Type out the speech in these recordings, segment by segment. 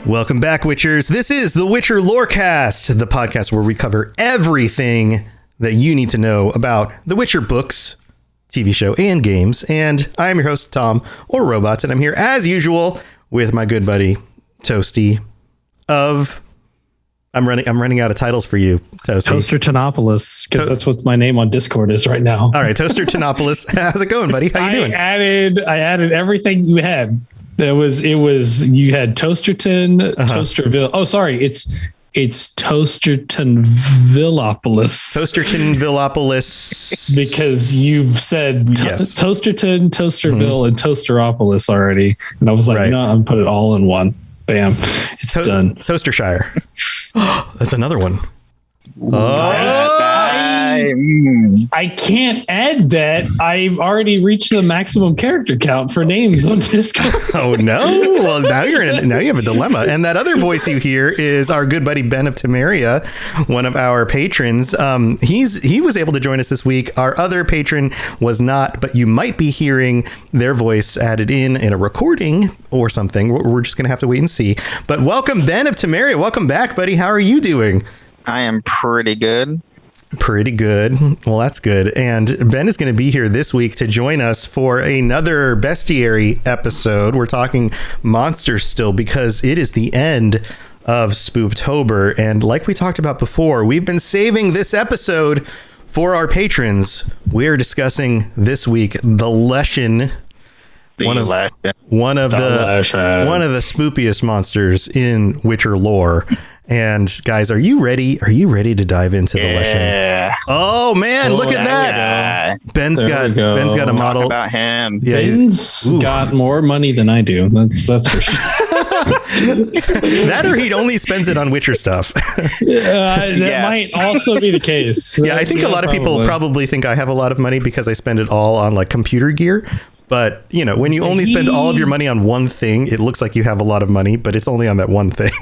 Welcome back, Witchers. This is the Witcher Lorecast, the podcast where we cover everything that you need to know about the Witcher books, TV show, and games. And I am your host, Tom, or Robots, and I'm here as usual with my good buddy, Toasty of... I'm running out of titles for you, Toasty. Toaster Tonopoulos, because that's what my name on Discord is right now. All right, Toaster Tonopoulos. How's it going, buddy? How you doing? I added everything you had. It was you had Toasterton, Toasterville. Oh, sorry, it's Toasterton Villopoulos. Toasterton Villopoulos. Because you said yes. Toasterton, Toasterville, and Toasteropolis already, and I was like, no, I'm put it all in one. Bam, it's done. Toastershire. That's another one. I can't add that. I've already reached the maximum character count for names on Discord. Oh no! Well, now you have a dilemma. And that other voice you hear is our good buddy Ben of Temeria, one of our patrons. He was able to join us this week. Our other patron was not, but you might be hearing their voice added in a recording or something. We're just gonna have to wait and see. But welcome, Ben of Temeria. Welcome back, buddy. How are you doing? I am pretty good. Pretty good. Well, that's good. And Ben is going to be here this week to join us for another bestiary episode. We're talking monsters still because it is the end of Spooptober. And like we talked about before, we've been saving this episode for our patrons. We're discussing this week the Leshen. One of the spoopiest monsters in Witcher lore. And guys, are you ready? Are you ready to dive into the Leshen? Oh man, look at that! Ben's got a model. Talk about him. Yeah, Ben's got more money than I do. That's for sure. That or he only spends it on Witcher stuff. That might also be the case. Yeah, I think a lot of people probably think I have a lot of money because I spend it all on like computer gear. But, you know, when you only spend all of your money on one thing, it looks like you have a lot of money, but it's only on that one thing.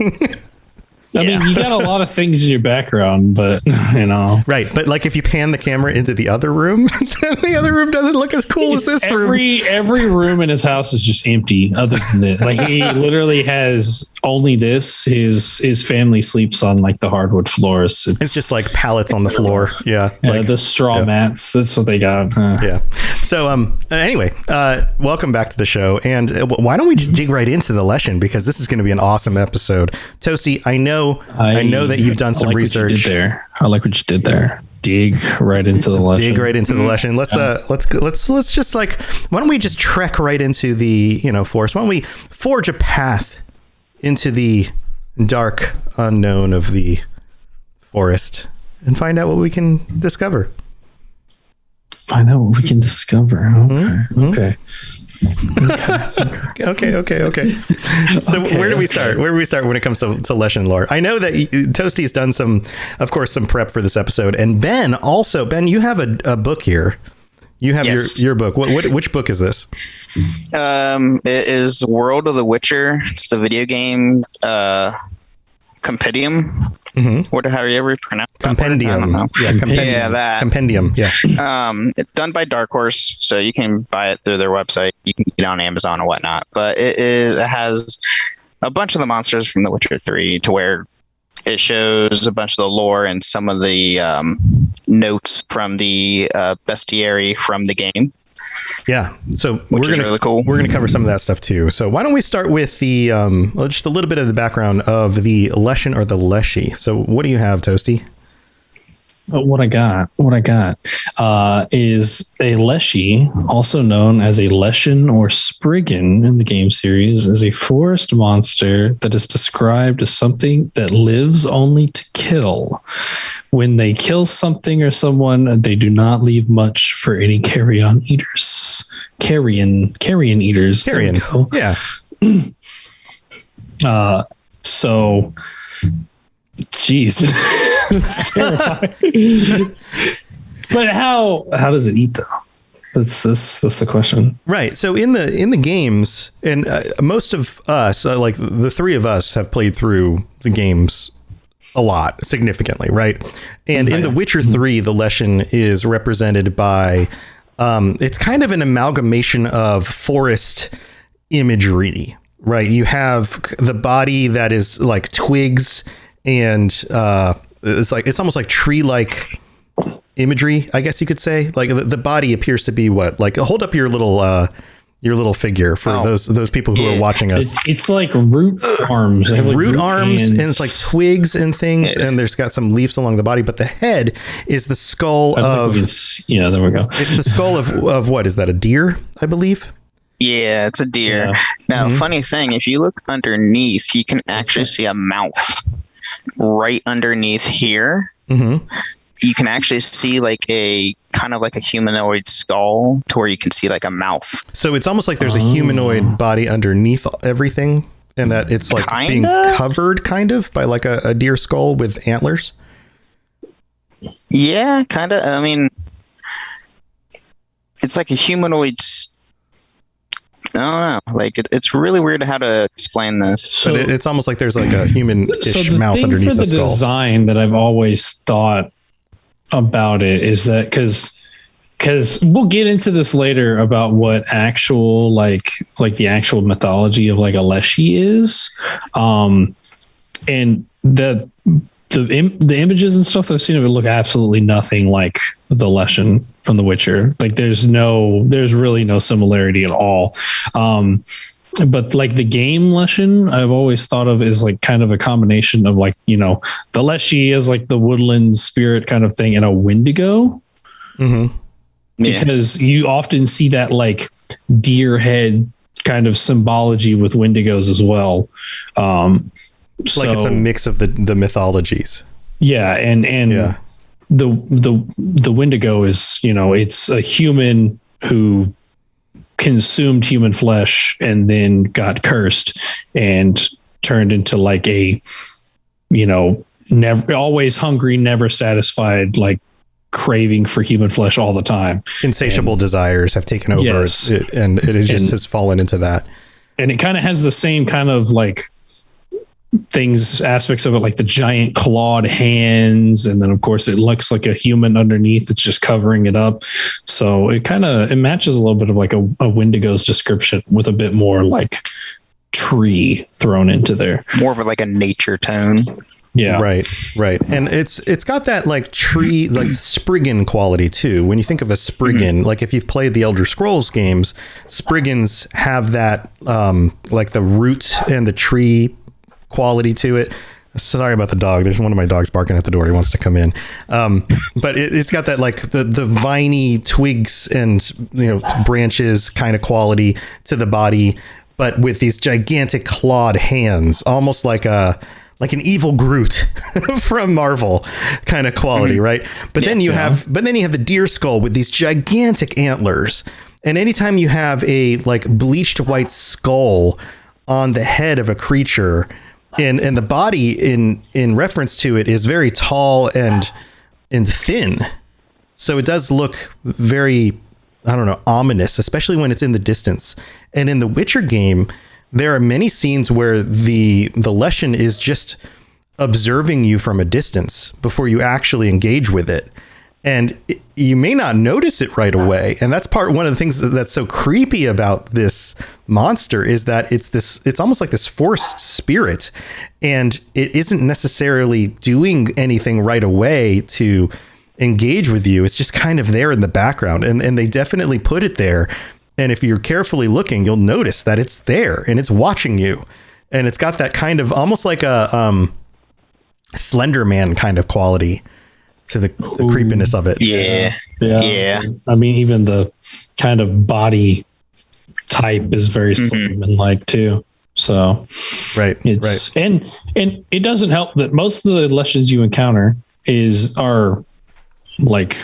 I mean, you got a lot of things in your background, but, you know. Right. But like if you pan the camera into the other room, then the other room doesn't look as cool as this room. Every room in his house is just empty other than this. Like he literally has only this. His family sleeps on like the hardwood floors. It's just like pallets on the floor. Yeah. Like, the straw mats. That's what they got. Yeah. So anyway, welcome back to the show. And why don't we just dig right into the Leshen, because this is going to be an awesome episode. Toasty, I know that you've done some research there. I like what you did there. Dig right into the Leshen. Dig right into the Leshen. Let's just like, why don't we just trek right into the, forest? Why don't we forge a path into the dark unknown of the forest and find out what we can discover? Find out what we can discover. Okay. Okay. So where do we start? Where do we start when it comes to Leshen lore? I know that Toasty's done some prep for this episode, and Ben, you have a book here. You have your book. Which book is this? It is World of the Witcher. It's the video game compendium. Mm-hmm. How you ever pronounce compendium? That compendium. Yeah. It's done by Dark Horse, so you can buy it through their website. You can get it on Amazon or whatnot. But it has a bunch of the monsters from The Witcher 3, to where it shows a bunch of the lore and some of the notes from the bestiary from the game. Yeah, so which is really cool. We're gonna cover some of that stuff too. So why don't we start with the just a little bit of the background of the Leshen or the Leshy. So what do you have, Toasty? What I got is a Leshy, also known as a Leshen or Spriggan in the game series, is a forest monster that is described as something that lives only to kill. When they kill something or someone, they do not leave much for any carrion eaters. Carrion eaters. Carrion. Yeah. So, jeez. It's terrifying. But how does it eat though? That's the question. Right. So in the games, and most of us, like the three of us, have played through the games a lot, significantly, right? And in The Witcher 3, the Leshen is represented by, it's kind of an amalgamation of forest imagery. Right. You have the body that is like twigs and it's almost like tree-like imagery, I guess you could say. Like the body appears to be what? Like hold up your little figure for those people who are watching us. It's like root arms. Like root arms, hands. and it's like twigs and things, and there's got some leaves along the body, but the head is the skull of... Yeah, there we go. It's the skull of what? Is that a deer, I believe? Yeah, it's a deer. Yeah. Now, funny thing, if you look underneath, you can actually see a mouth right underneath here. Mm-hmm. You can actually see like a kind of like a humanoid skull to where you can see like a mouth. So it's almost like there's a humanoid body underneath everything, and that it's like being covered kind of by like a deer skull with antlers. Yeah, kind of. I mean, it's like a humanoid. I don't know. Like it's really weird how to explain this. So, but it's almost like there's like a human-ish mouth underneath the skull. The design that I've always thought about it is that because we'll get into this later about what actual like the actual mythology of like a Leshy is, and the images and stuff that I've seen of it look absolutely nothing like the Leshen from The Witcher. Like there's really no similarity at all. But like the game Leshen, I've always thought of as like kind of a combination of like, the Leshy is like the woodland spirit kind of thing and a Wendigo. Mm-hmm. Yeah. Because you often see that like deer head kind of symbology with Wendigos as well. Like it's a mix of the mythologies. Yeah, and the Wendigo is, it's a human who consumed human flesh and then got cursed and turned into like a, never always hungry, never satisfied, like craving for human flesh all the time. Insatiable desires have taken over, yes. and it just has fallen into that. And it kind of has the same kind of like aspects of it, like the giant clawed hands, and then of course it looks like a human underneath that's just covering it up. So it matches a little bit of like a Wendigo's description with a bit more like tree thrown into there, more of like a nature tone. Yeah, right, and it's got that like tree, like Spriggan quality too. When you think of a Spriggan, like if you've played the Elder Scrolls games, Spriggans have that like the roots and the tree quality to it. Sorry about the dog. There's one of my dogs barking at the door. He wants to come in. But it's got that like the viney twigs and branches kind of quality to the body, but with these gigantic clawed hands, almost like an evil Groot from Marvel kind of quality, right? But then you have the deer skull with these gigantic antlers. And anytime you have a like bleached white skull on the head of a creature, and the body in reference to it is very tall and thin. So it does look very, I don't know, ominous, especially when it's in the distance. And in the Witcher game, there are many scenes where the Leshen is just observing you from a distance before you actually engage with it. And you may not notice it right away. And that's one of the things that's so creepy about this monster is that it's almost like this forced spirit, and it isn't necessarily doing anything right away to engage with you. It's just kind of there in the background, and they definitely put it there. And if you're carefully looking, you'll notice that it's there and it's watching you, and it's got that kind of almost like a Slender Man kind of quality to the creepiness of it. Yeah. I mean, even the kind of body type is very Slenderman like too. So right. And it doesn't help that most of the Leshens you encounter are like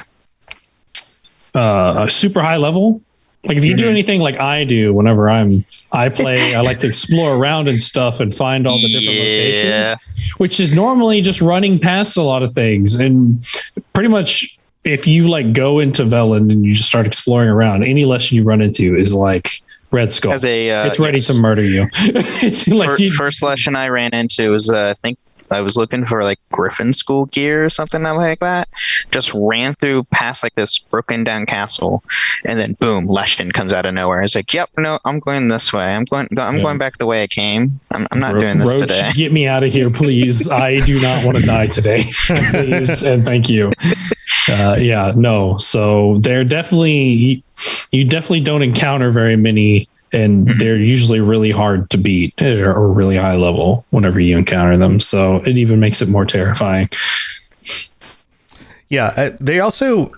a super high level. Like if you do anything like I do, whenever I play, I like to explore around and stuff and find all the different locations, which is normally just running past a lot of things. And pretty much if you like go into Velen and you just start exploring around, any Leshen you run into is like Red Skull. It's ready to murder you. It's like first Leshen I ran into was I think I was looking for like Griffin school gear or something like that. Just ran through past like this broken down castle, and then boom, Leshen comes out of nowhere. It's like, yep, no, I'm going this way. I'm going back the way I came. I'm not doing this Roach, today. Get me out of here, please. I do not want to die today. Please and thank you. No. So they're definitely, you definitely don't encounter very many, and they're usually really hard to beat or really high level whenever you encounter them. So it even makes it more terrifying. Yeah, they also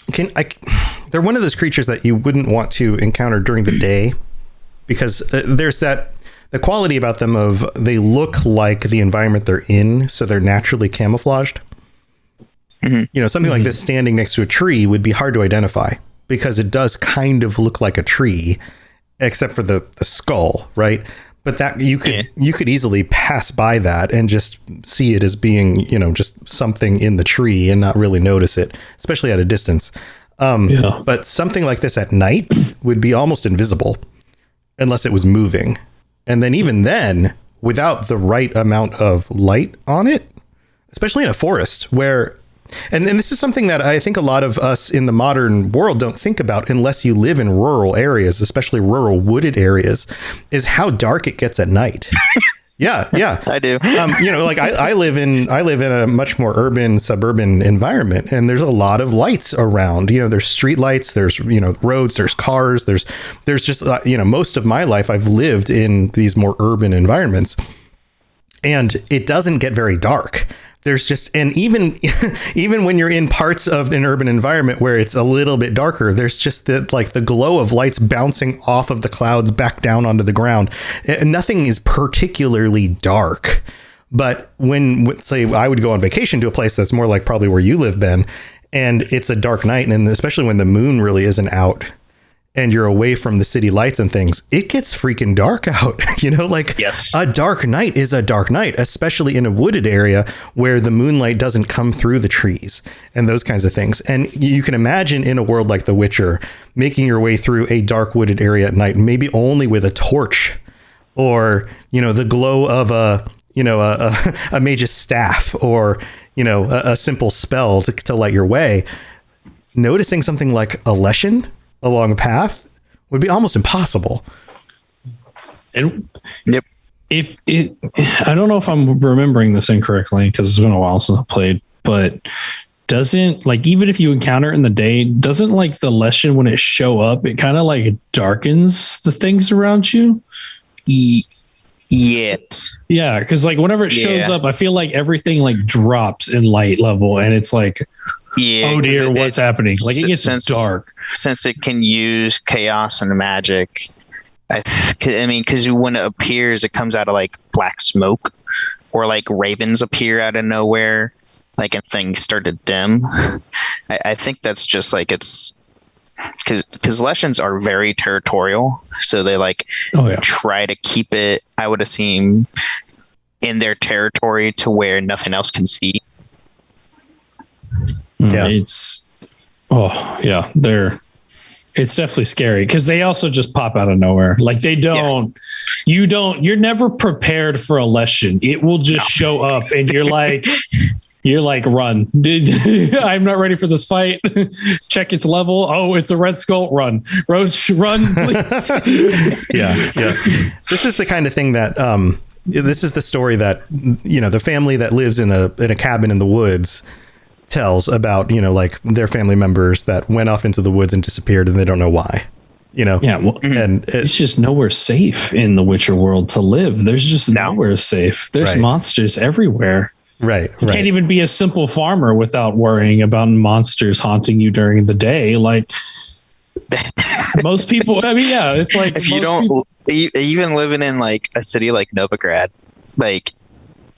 they're one of those creatures that you wouldn't want to encounter during the day, because there's the quality about them of they look like the environment they're in, so they're naturally camouflaged. Something like this standing next to a tree would be hard to identify because it does kind of look like a tree, except for the skull, right? But that you could easily pass by that and just see it as being, just something in the tree and not really notice it, especially at a distance. But something like this at night would be almost invisible unless it was moving. And then even then, without the right amount of light on it, especially in a forest where... And this is something that I think a lot of us in the modern world don't think about unless you live in rural areas, especially rural wooded areas, is how dark it gets at night. Yeah. I do. I live in a much more urban, suburban environment, and there's a lot of lights around. There's street lights, there's roads, there's cars, there's just most of my life I've lived in these more urban environments, and it doesn't get very dark. There's just, and even when you're in parts of an urban environment where it's a little bit darker, there's just the glow of lights bouncing off of the clouds back down onto the ground. Nothing is particularly dark. But when, say, I would go on vacation to a place that's more like probably where you live, Ben, and it's a dark night, and especially when the moon really isn't out, and you're away from the city lights and things, it gets freaking dark out. Yes. A dark night is a dark night, especially in a wooded area where the moonlight doesn't come through the trees and those kinds of things. And you can imagine in a world like The Witcher, making your way through a dark wooded area at night, maybe only with a torch or, the glow of a mage's staff or, a simple spell to light your way. Noticing something like a Leshen along a path would be almost impossible. And yep. I don't know if I'm remembering this incorrectly because it's been a while since I played, but doesn't, like, even if you encounter it in the day, doesn't like the Leshen, when it show up, it kind of like darkens the things around you? Yes. Yeah, because like whenever it shows up, I feel like everything like drops in light level, and it's like, oh dear, what's happening? Like it gets dark. Since it can use chaos and magic, because when it appears, it comes out of like black smoke, or like ravens appear out of nowhere, like and things start to dim. I think that's just like it's because Leshens are very territorial, so they try to keep it, I would assume, in their territory to where nothing else can see. Yeah, it's definitely scary because they also just pop out of nowhere. Like you're never prepared for a Leshen. It will just show up and you're like run. I'm not ready for this fight. Check its level. Oh, it's a red skull. Run, Roach, run, please. Yeah. This is the kind of thing that this is the story that the family that lives in a cabin in the woods tells about, like their family members that went off into the woods and disappeared and they don't know why. Yeah, well, and it's just nowhere safe in the Witcher world to live. There's just nowhere safe. There's monsters everywhere. Right. You can't even be a simple farmer without worrying about monsters haunting you during the day. Like most people, it's like if you don't even living in like a city like Novigrad, like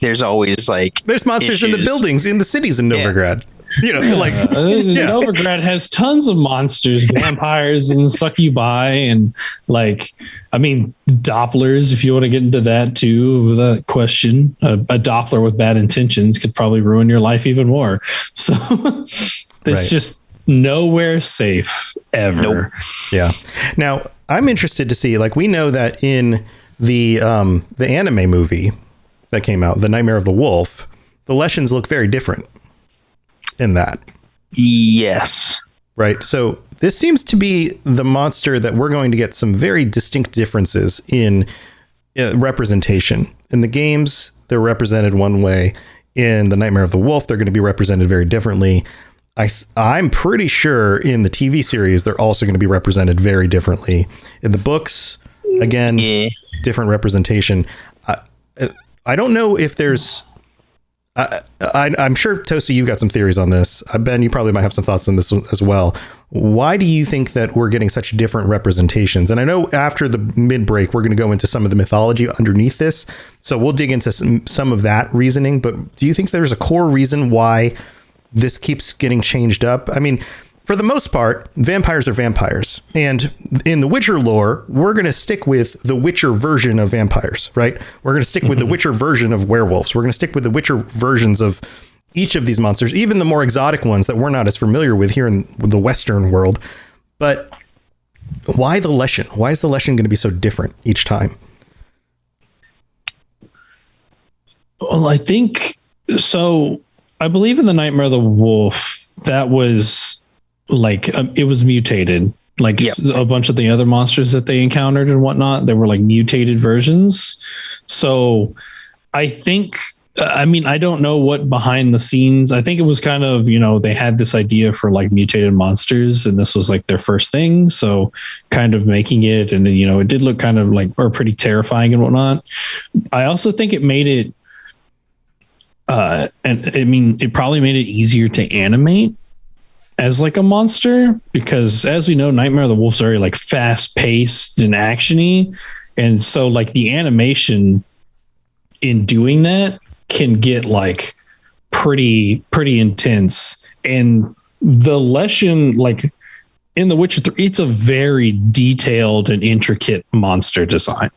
there's always like there's monsters in the buildings in the cities in Novigrad. Novigrad has tons of monsters, vampires and succubi, and Dopplers, if you want to get into that too, that question. A Doppler with bad intentions could probably ruin your life even more. So there's just nowhere safe ever. Nope. Yeah. Now I'm interested to see, like, we know that in the anime movie, that came out, The Nightmare of the Wolf, the Leshens look very different in that. Yes. Right. So this seems to be the monster that we're going to get some very distinct differences in representation. In the games, they're represented one way. In The Nightmare of the Wolf, they're going to be represented very differently. I'm pretty sure in the TV series, they're also going to be represented very differently. In the books, again, different representation. I don't know if there's... I'm sure, Tosi, you've got some theories on this. Ben, you probably might have some thoughts on this as well. Why do you think that we're getting such different representations? And I know after the mid-break, we're going to go into some of the mythology underneath this. So we'll dig into some of that reasoning. But do you think there's a core reason why this keeps getting changed up? I mean, for the most part, vampires are vampires. And in the Witcher lore, we're going to stick with the Witcher version of vampires, right? We're going to stick with the Witcher version of werewolves. We're going to stick with the Witcher versions of each of these monsters, even the more exotic ones that we're not as familiar with here in the Western world. But why the Leshen? Why is the Leshen going to be so different each time? Well, I think so. I believe in The Nightmare of the Wolf, that was like it was mutated, like a bunch of the other monsters that they encountered and whatnot. They were like mutated versions. So I think, I mean, I don't know what behind the scenes. I think it was kind of, they had this idea for like mutated monsters, and this was like their first thing. So kind of making it, and it did look kind of like, or pretty terrifying and whatnot. I also think it made it, and I mean, it probably made it easier to animate as like a monster, because as we know, Nightmare of the Wolf's very like fast paced and actiony. And so like the animation in doing that can get like pretty intense. And the Leshen, like in The Witcher 3, it's a very detailed and intricate monster design.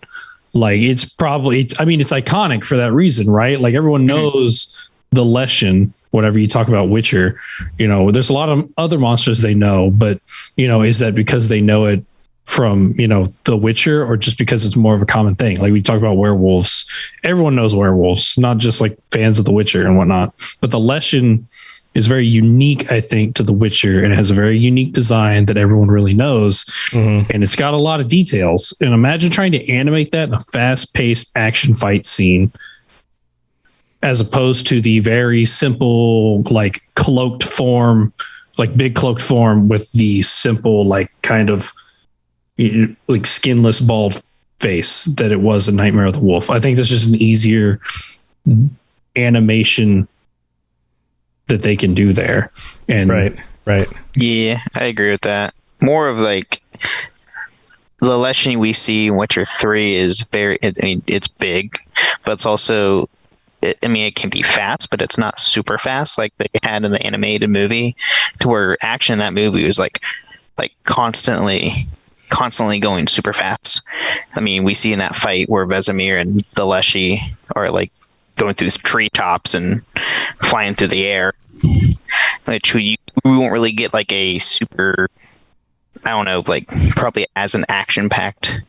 Like it's iconic for that reason, right? Like everyone knows the Leshen, whatever you talk about Witcher, there's a lot of other monsters they know, but is that because they know it from, The Witcher, or just because it's more of a common thing? Like we talk about werewolves, everyone knows werewolves, not just like fans of The Witcher and whatnot, but the Leshen is very unique, I think, to The Witcher, and it has a very unique design that everyone really knows. And it's got a lot of details. And imagine trying to animate that in a fast-paced action fight scene, as opposed to the very simple, like cloaked form, like big cloaked form with the simple, like kind of like skinless bald face that it was in Nightmare of the Wolf. I think this is an easier animation that they can do there. And right. Yeah, I agree with that. More of like the Leshen we see in Witcher 3 is it's big, but it's also, it can be fast, but it's not super fast like they had in the animated movie, to where action in that movie was like constantly going super fast. We see in that fight where Vesemir and the Leshy are like going through treetops and flying through the air, which we won't really get like a super, I don't know, like probably as an action-packed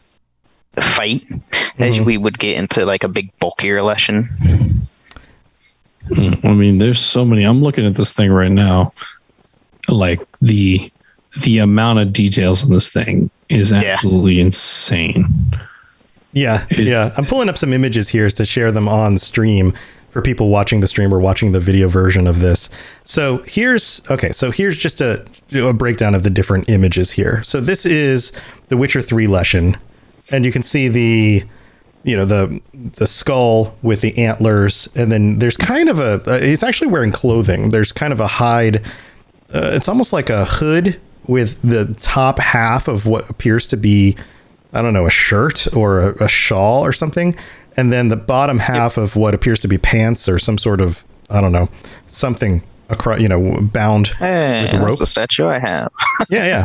fight as we would get into like a big bulkier Leshen. There's so many. I'm looking at this thing right now. Like the amount of details on this thing is absolutely insane. Yeah. I'm pulling up some images here to share them on stream for people watching the stream or watching the video version of this. So here's just a breakdown of the different images here. So this is the Witcher 3 Leshen, and you can see the skull with the antlers, and then there's kind of it's actually wearing clothing. There's kind of a hide. It's almost like a hood with the top half of what appears to be, I don't know, a shirt or a shawl or something. And then the bottom half of what appears to be pants or some sort of, I don't know, something across, bound with a rope. That's the statue I have. Yeah.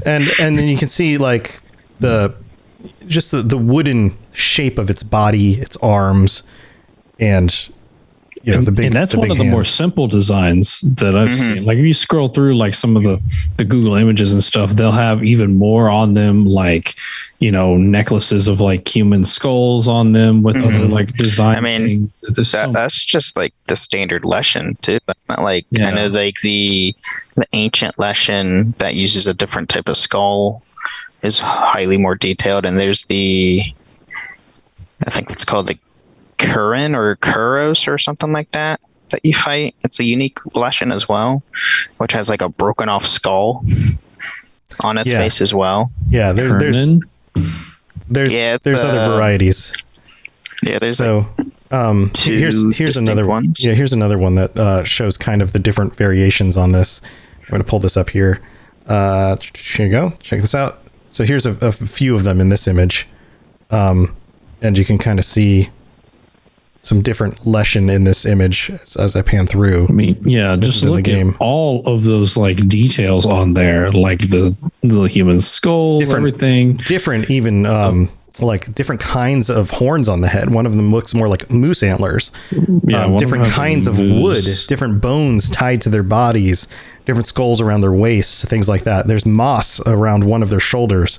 And then you can see like the wooden shape of its body, its arms, and the big. And that's the one big of the more hands. simple designs that I've seen. Like if you scroll through like some of the Google images and stuff, they'll have even more on them, like, necklaces of like human skulls on them with other like design things. That's just like the standard Leshen too. That's not like I know like the ancient Leshen that uses a different type of skull is highly more detailed, and there's I think it's called the Kurin or Kuros or something like that you fight. It's a unique Leshen as well, which has like a broken off skull on its face as well. Yeah, there's other varieties. Yeah, there's here's another one. Yeah, here's another one that shows kind of the different variations on this. I'm going to pull this up here. Here you go. Check this out. So here's a few of them in this image, and you can kind of see some different Leshen in this image as I pan through. I mean, just look at all of those like details on there, like the human skull, everything. Different, even like different kinds of horns on the head. One of them looks more like moose antlers. Different kinds of wood, different bones tied to their bodies, different skulls around their waists, things like that. There's moss around one of their shoulders.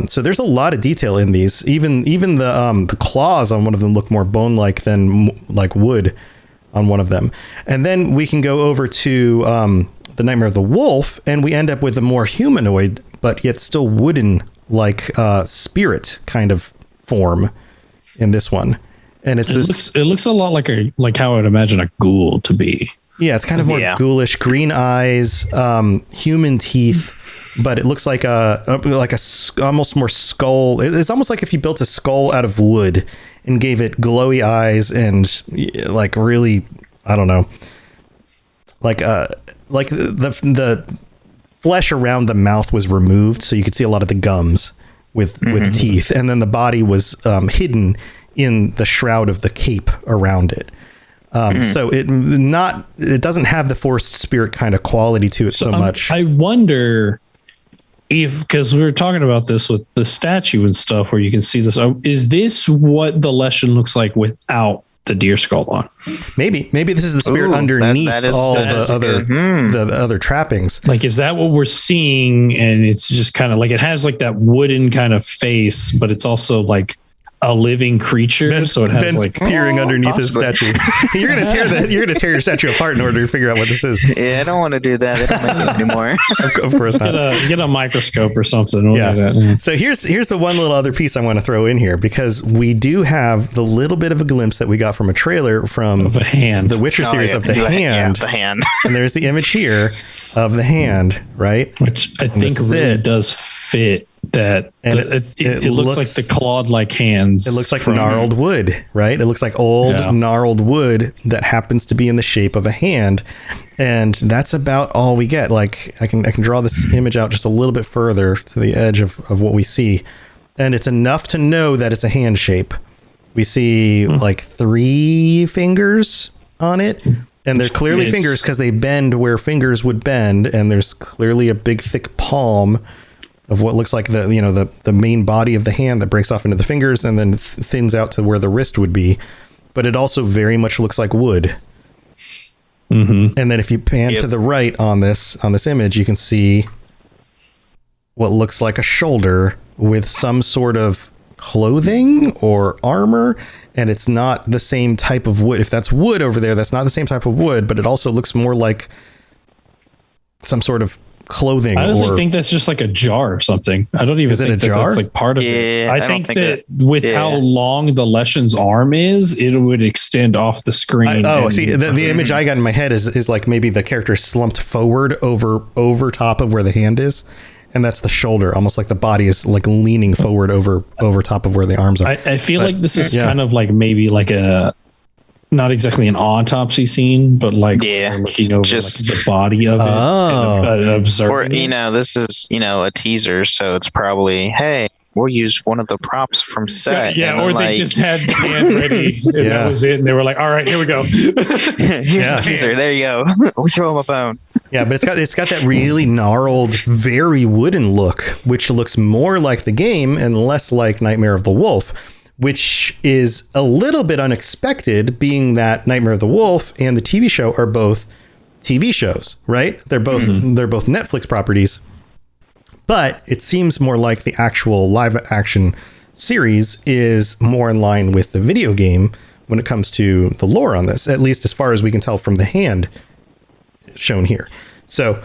So there's a lot of detail in these. Even the claws on one of them look more bone-like than like wood on one of them. And then we can go over to the Nightmare of the Wolf, and we end up with a more humanoid, but yet still wooden, like spirit kind of form in this one. And it looks a lot like how I'd imagine a ghoul to be. Yeah, it's kind of more ghoulish, green eyes, human teeth. But it looks like almost more skull. It's almost like if you built a skull out of wood and gave it glowy eyes and like really, I don't know, like the flesh around the mouth was removed, so you could see a lot of the gums with teeth, and then the body was hidden in the shroud of the cape around it. So it doesn't have the forced spirit kind of quality to it so much. I wonder because we were talking about this with the statue and stuff where you can see this. Is this what the Leshen looks like without the deer skull on? Maybe this is the spirit underneath the other trappings. Like, is that what we're seeing? And it's just kind of like, it has like that wooden kind of face, but it's also like a living creature. So it has Ben's like peering underneath his statue. You're gonna tear your statue apart in order to figure out what this is. Yeah, I don't want to do that. I don't like it anymore. Of course not. Get a microscope or something. We'll do that. So here's the one little other piece I want to throw in here, because we do have the little bit of a glimpse that we got from a trailer from a hand. The Witcher series of the hand. The hand. And there's the image here of the hand, right? Which I think really does fit that. And it looks like the clawed like hands. It looks like gnarled wood, right? It looks like old gnarled wood that happens to be in the shape of a hand. And that's about all we get. Like I can draw this image out just a little bit further to the edge of what we see. And it's enough to know that it's a hand shape. We see like 3 fingers on it. And they're clearly fingers because they bend where fingers would bend. And there's clearly a big thick palm of what looks like the main body of the hand that breaks off into the fingers and then thins out to where the wrist would be. But it also very much looks like wood. Mm-hmm. And then if you pan to the right on this image, you can see what looks like a shoulder with some sort of clothing or armor. And it's not the same type of wood. If that's wood over there, that's not the same type of wood, but it also looks more like some sort of clothing. I honestly think that's just like a jar or something. I don't even think that's like part of it. I think that with how long the Leshen's arm is, it would extend off the screen. See, the image I got in my head is like maybe the character slumped forward over top of where the hand is. And that's the shoulder, almost like the body is like leaning forward over top of where the arms are. I feel like this is kind of like maybe like a, not exactly an autopsy scene, but like looking over just like the body of it and observing. Or, this is, a teaser. So it's probably, hey, we'll use one of the props from set. Yeah, or they just had the hand ready and that was it. And they were like, all right, here we go. Here's the teaser. There you go. We'll show him a phone. Yeah, but it's got that really gnarled, very wooden look, which looks more like the game and less like Nightmare of the Wolf, which is a little bit unexpected, being that Nightmare of the Wolf and the TV show are both TV shows, right? They're both Netflix properties, but it seems more like the actual live action series is more in line with the video game when it comes to the lore on this, at least as far as we can tell from the hand shown here. So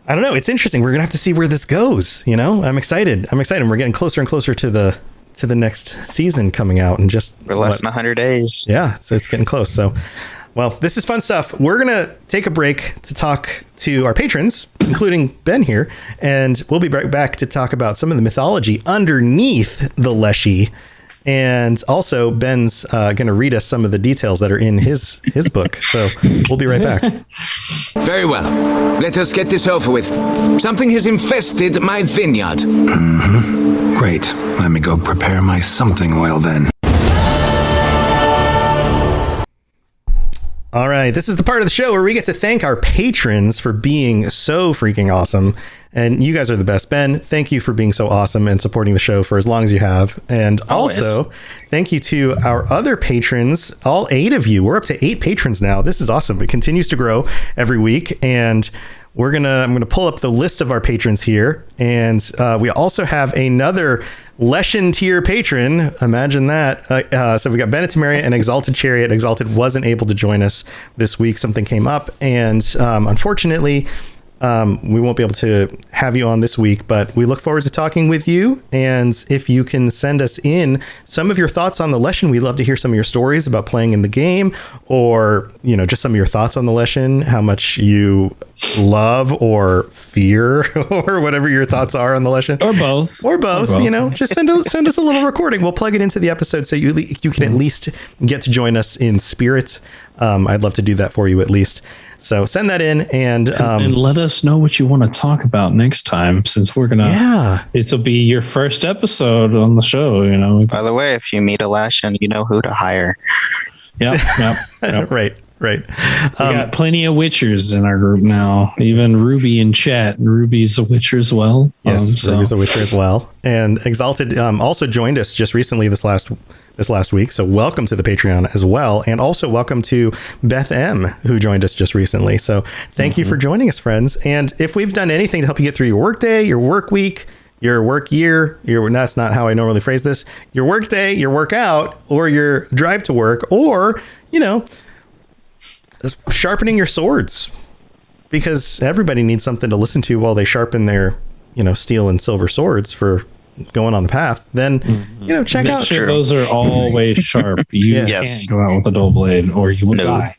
I don't know. It's interesting. We're going to have to see where this goes. You know, I'm excited. We're getting closer and closer to the next season coming out, and just for less than 100 days. Yeah. It's getting close. So, well, this is fun stuff. We're going to take a break to talk to our patrons, including Ben here, and we'll be right back to talk about some of the mythology underneath the Leshy. And also, Ben's going to read us some of the details that are in his book. So we'll be right back. Very well. Let us get this over with. Something has infested my vineyard. Great. Let me go prepare my something oil then. All right. This is the part of the show where we get to thank our patrons for being so freaking awesome. And you guys are the best. Ben, thank you for being so awesome and supporting the show for as long as you have. And also, thank you to our other patrons, all 8 of you. We're up to 8 patrons now. This is awesome. It continues to grow every week. And I'm gonna pull up the list of our patrons here. And we also have another Leshen tier patron. Imagine that. So we got Ben and Temeria and Exalted Chariot. Exalted wasn't able to join us this week. Something came up. And unfortunately, we won't be able to have you on this week, but we look forward to talking with you. And if you can send us in some of your thoughts on the Leshen, we'd love to hear some of your stories about playing in the game, or, you know, just some of your thoughts on the Leshen, how much you love or fear or whatever your thoughts are on the Leshen, or both, you know, just send us a little recording. We'll plug it into the episode so you can at least get to join us in spirit. I'd love to do that for you at least. So send that in and let us know what you want to talk about next time, since we're it'll be your first episode on the show, you know. By the way, if you meet a Leshen, you know who to hire. Yep. Right. We got plenty of Witchers in our group now. Even Ruby in chat. Ruby's a Witcher as well. Yes, Ruby's a Witcher as well. And Exalted also joined us just recently this last week. So welcome to the Patreon as well. And also welcome to Beth M, who joined us just recently. So thank you for joining us, friends. And if we've done anything to help you get through your work day, your work week, your work year, that's not how I normally phrase this, your work day, your workout, or your drive to work, or, you know, sharpening your swords, because everybody needs something to listen to while they sharpen their, you know, steel and silver swords for going on the path, then you know, check out. Those are always sharp. You can't go out with a dull blade or you will die.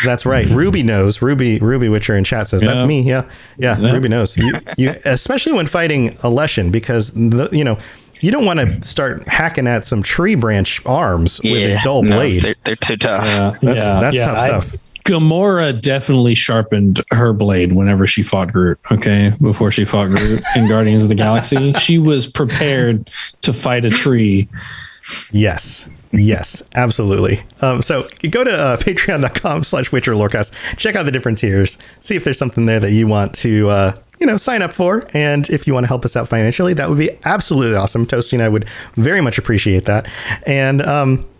That's right. Ruby knows. Ruby Witcher in chat says that's me. Yeah. Ruby knows. You especially when fighting a Leshen, because you know, you don't want to start hacking at some tree branch arms with a dull blade. They're too tough. That's tough stuff. Gamora definitely sharpened her blade whenever she fought Groot. Okay, before she fought Groot in Guardians of the Galaxy, she was prepared to fight a tree. Yes, absolutely. So you go to patreon.com/WitcherLorecast. Check out the different tiers. See if there's something there that you want to sign up for. And if you want to help us out financially, that would be absolutely awesome. Toasty and I would very much appreciate that. And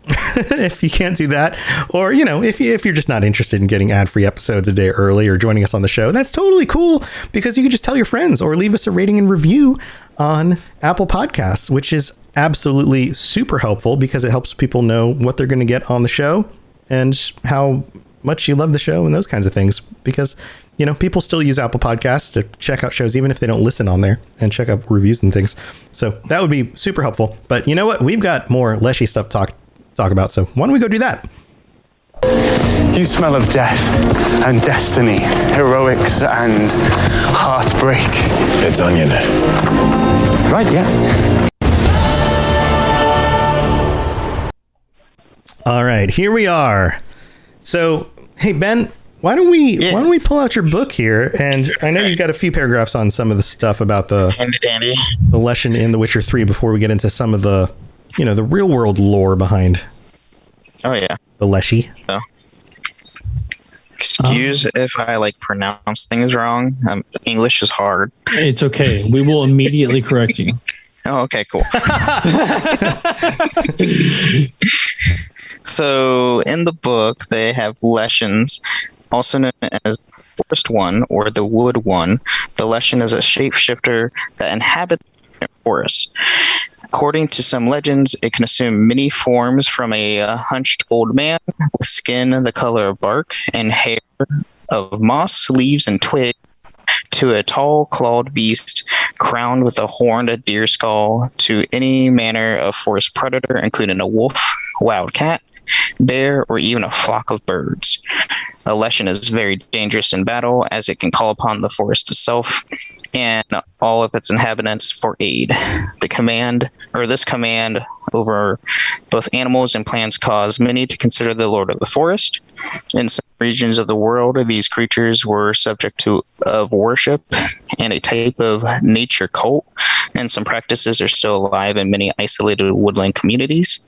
if you can't do that, or, you know, if you're just not interested in getting ad-free episodes a day early or joining us on the show, that's totally cool, because you can just tell your friends or leave us a rating and review on Apple Podcasts, which is absolutely super helpful, because it helps people know what they're going to get on the show and how much you love the show and those kinds of things, because, you know, people still use Apple Podcasts to check out shows, even if they don't listen on there, and check out reviews and things. So that would be super helpful. But you know what? We've got more Leshy stuff to talk about. So why don't we go do that? You smell of death and destiny, heroics and heartbreak. It's onion. Right, yeah. All right, here we are. So, hey, Ben, why don't we pull out your book here? And I know you've got a few paragraphs on some of the stuff about the Leshen in The Witcher 3 before we get into some of the, you know, the real world lore behind the Leshy. Oh. Excuse if I pronounce things wrong. English is hard. It's okay. We will immediately correct you. Oh, okay, cool. So in the book, they have Leshens, also known as Forest One or the Wood One. The Leshen is a shapeshifter that inhabits forests. According to some legends, it can assume many forms, from a hunched old man with skin the color of bark and hair of moss, leaves, and twigs, to a tall clawed beast crowned with a horned deer skull, to any manner of forest predator, including a wolf, wild cat, bear, or even a flock of birds. A Leshen is very dangerous in battle, as it can call upon the forest itself and all of its inhabitants for aid. This command over both animals and plants caused many to consider the Lord of the Forest. In some regions of the world, these creatures were subject of worship and a type of nature cult, and some practices are still alive in many isolated woodland communities.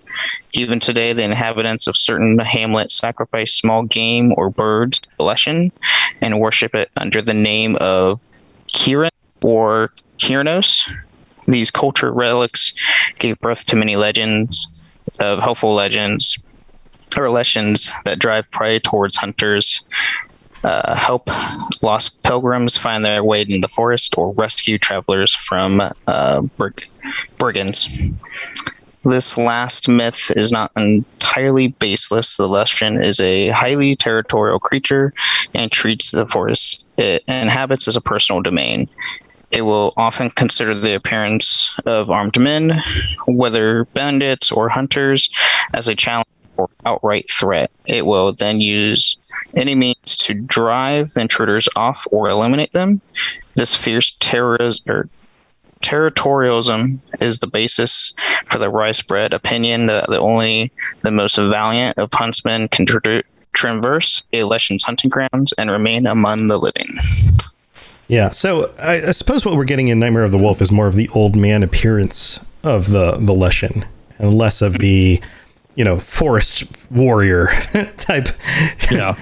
Even today, the inhabitants of certain hamlets sacrifice small game or birds to the Leshen and worship it under the name of Kirin or Kiranos. These culture relics gave birth to many legends of helpful legends or Leshens that drive prey towards hunters, help lost pilgrims find their way in the forest, or rescue travelers from brigands. This last myth is not entirely baseless. The Leshen is a highly territorial creature and treats the forest it inhabits as a personal domain. It will often consider the appearance of armed men, whether bandits or hunters, as a challenge or outright threat. It will then use any means to drive the intruders off or eliminate them. This fierce territorialism is the basis for the widespread opinion that only the most valiant of huntsmen can traverse a Leshen's hunting grounds and remain among the living. Yeah, so I suppose what we're getting in Nightmare of the Wolf is more of the old man appearance of the Leshen, and less of the, forest warrior type. Yeah.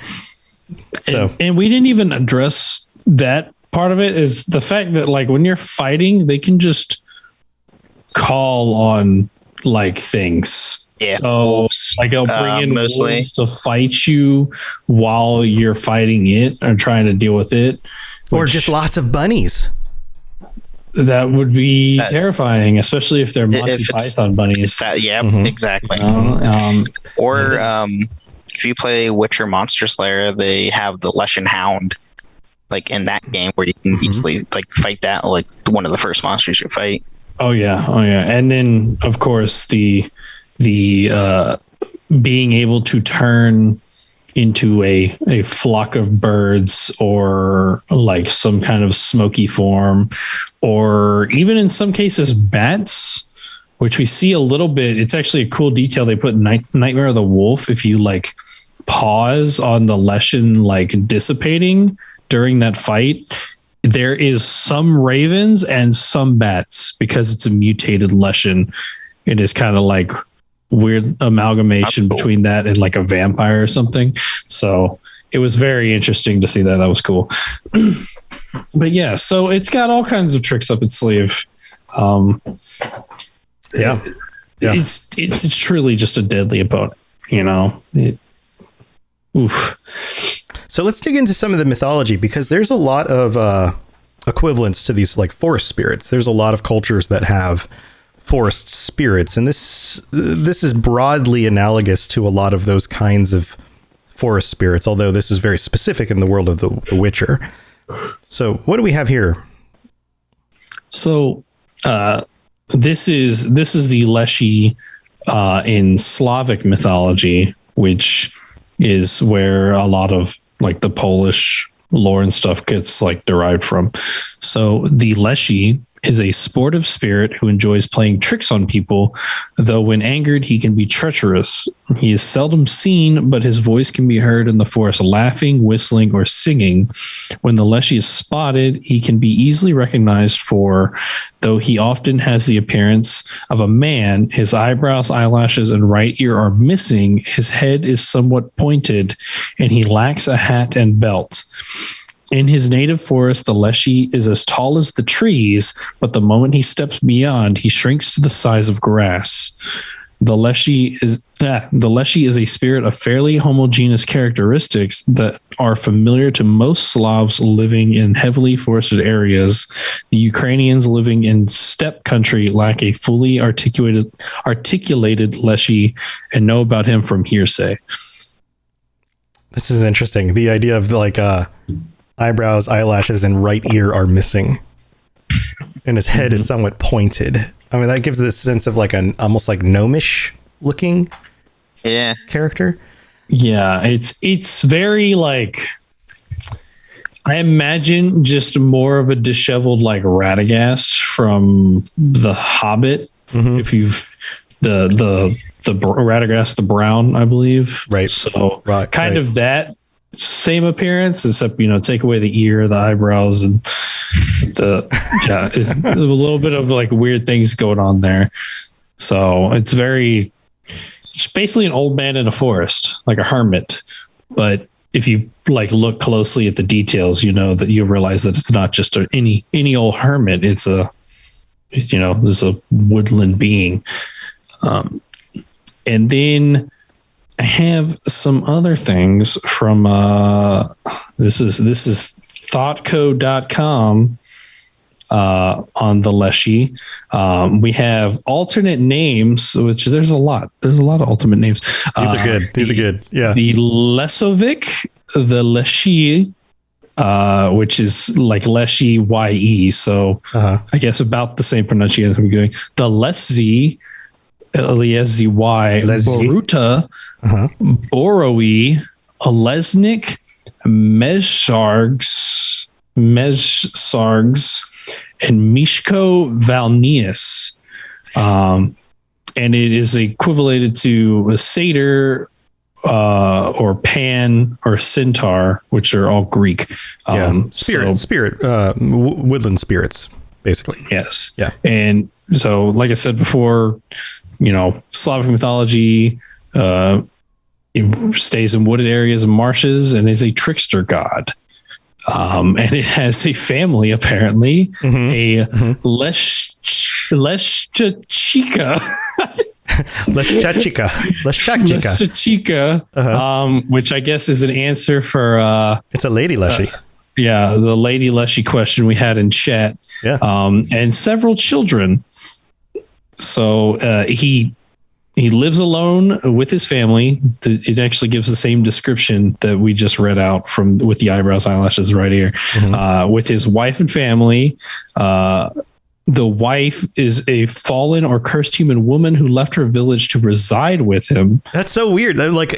So, and we didn't even address that part of it, is the fact that, like, when you're fighting, they can just call on, like, things. Yeah, so wolves, like they'll bring in mostly wolves to fight you while you're fighting it or trying to deal with it. Or just lots of bunnies. That would be terrifying, especially if they're Monty Python bunnies. Exactly. Or if you play Witcher Monster Slayer, they have the Leshen Hound, like in that game, where you can easily like fight that, like one of the first monsters you fight. Oh yeah. And then of course the being able to turn into a flock of birds, or like some kind of smoky form, or even in some cases bats, which we see a little bit. It's actually a cool detail they put in Nightmare of the Wolf. If you like pause on the Leshen like dissipating during that fight, there is some ravens and some bats, because it's a mutated Leshen. It is kind of like weird amalgamation between that and like a vampire or something. So it was very interesting to see that. That was cool. But yeah, so it's got all kinds of tricks up its sleeve. It's truly just a deadly opponent, oof. So let's dig into some of the mythology, because there's a lot of equivalents to these like forest spirits. There's a lot of cultures that have forest spirits, and this is broadly analogous to a lot of those kinds of forest spirits, although this is very specific in the world of the Witcher. So what do we have here? So this is the Leshy in Slavic mythology, which is where a lot of like the Polish lore and stuff gets like derived from. So the Leshy is a sportive spirit who enjoys playing tricks on people, though when angered, he can be treacherous. He is seldom seen, but his voice can be heard in the forest laughing, whistling, or singing. When the Leshy is spotted, he can be easily recognized, for though he often has the appearance of a man, his eyebrows, eyelashes, and right ear are missing, his head is somewhat pointed, and he lacks a hat and belt. In his native forest, the Leshy is as tall as the trees, but the moment he steps beyond, he shrinks to the size of grass. The Leshy is a spirit of fairly homogeneous characteristics that are familiar to most Slavs living in heavily forested areas. The Ukrainians living in steppe country lack a fully articulated Leshy and know about him from hearsay. This is interesting. The idea of like eyebrows, eyelashes, and right ear are missing, and his head is somewhat pointed. I mean, that gives this sense of like an almost like gnomish looking character. Yeah, it's very like, I imagine just more of a disheveled like Radagast from The Hobbit. Mm-hmm. If you've the Radagast the Brown, I believe. Right. So kind of that same appearance, except take away the ear, the eyebrows, and a little bit of like weird things going on there. So it's basically an old man in a forest, like a hermit. But if you like look closely at the details, that you'll realize that it's not just any old hermit. It's there's a woodland being. And then I have some other things from this is thoughtco.com on the Leshy. We have alternate names, which there's a lot of alternate names. These are good. Yeah. The Lesovic, the Leshy, which is like Leshy YE. So I guess about the same pronunciation I'm doing. The Leszy, Leszy, Boruta, Borowy, Olesnik, Mezsargs, and Mishko Valnius. And it is equivalent to a satyr, or pan, or centaur, which are all Greek. Woodland spirits, basically. Yes. Yeah. And so, like I said before, Slavic mythology, it stays in wooded areas and marshes and is a trickster god. And it has a family, apparently, a Leshchachika. Leshchachika, which I guess is an answer for it's a lady Leshy. The lady Leshy question we had in chat. Yeah. And several children. So he lives alone with his family. It actually gives the same description that we just read out with the eyebrows, eyelashes right here. With his wife and family. The wife is a fallen or cursed human woman who left her village to reside with him. That's so weird. Like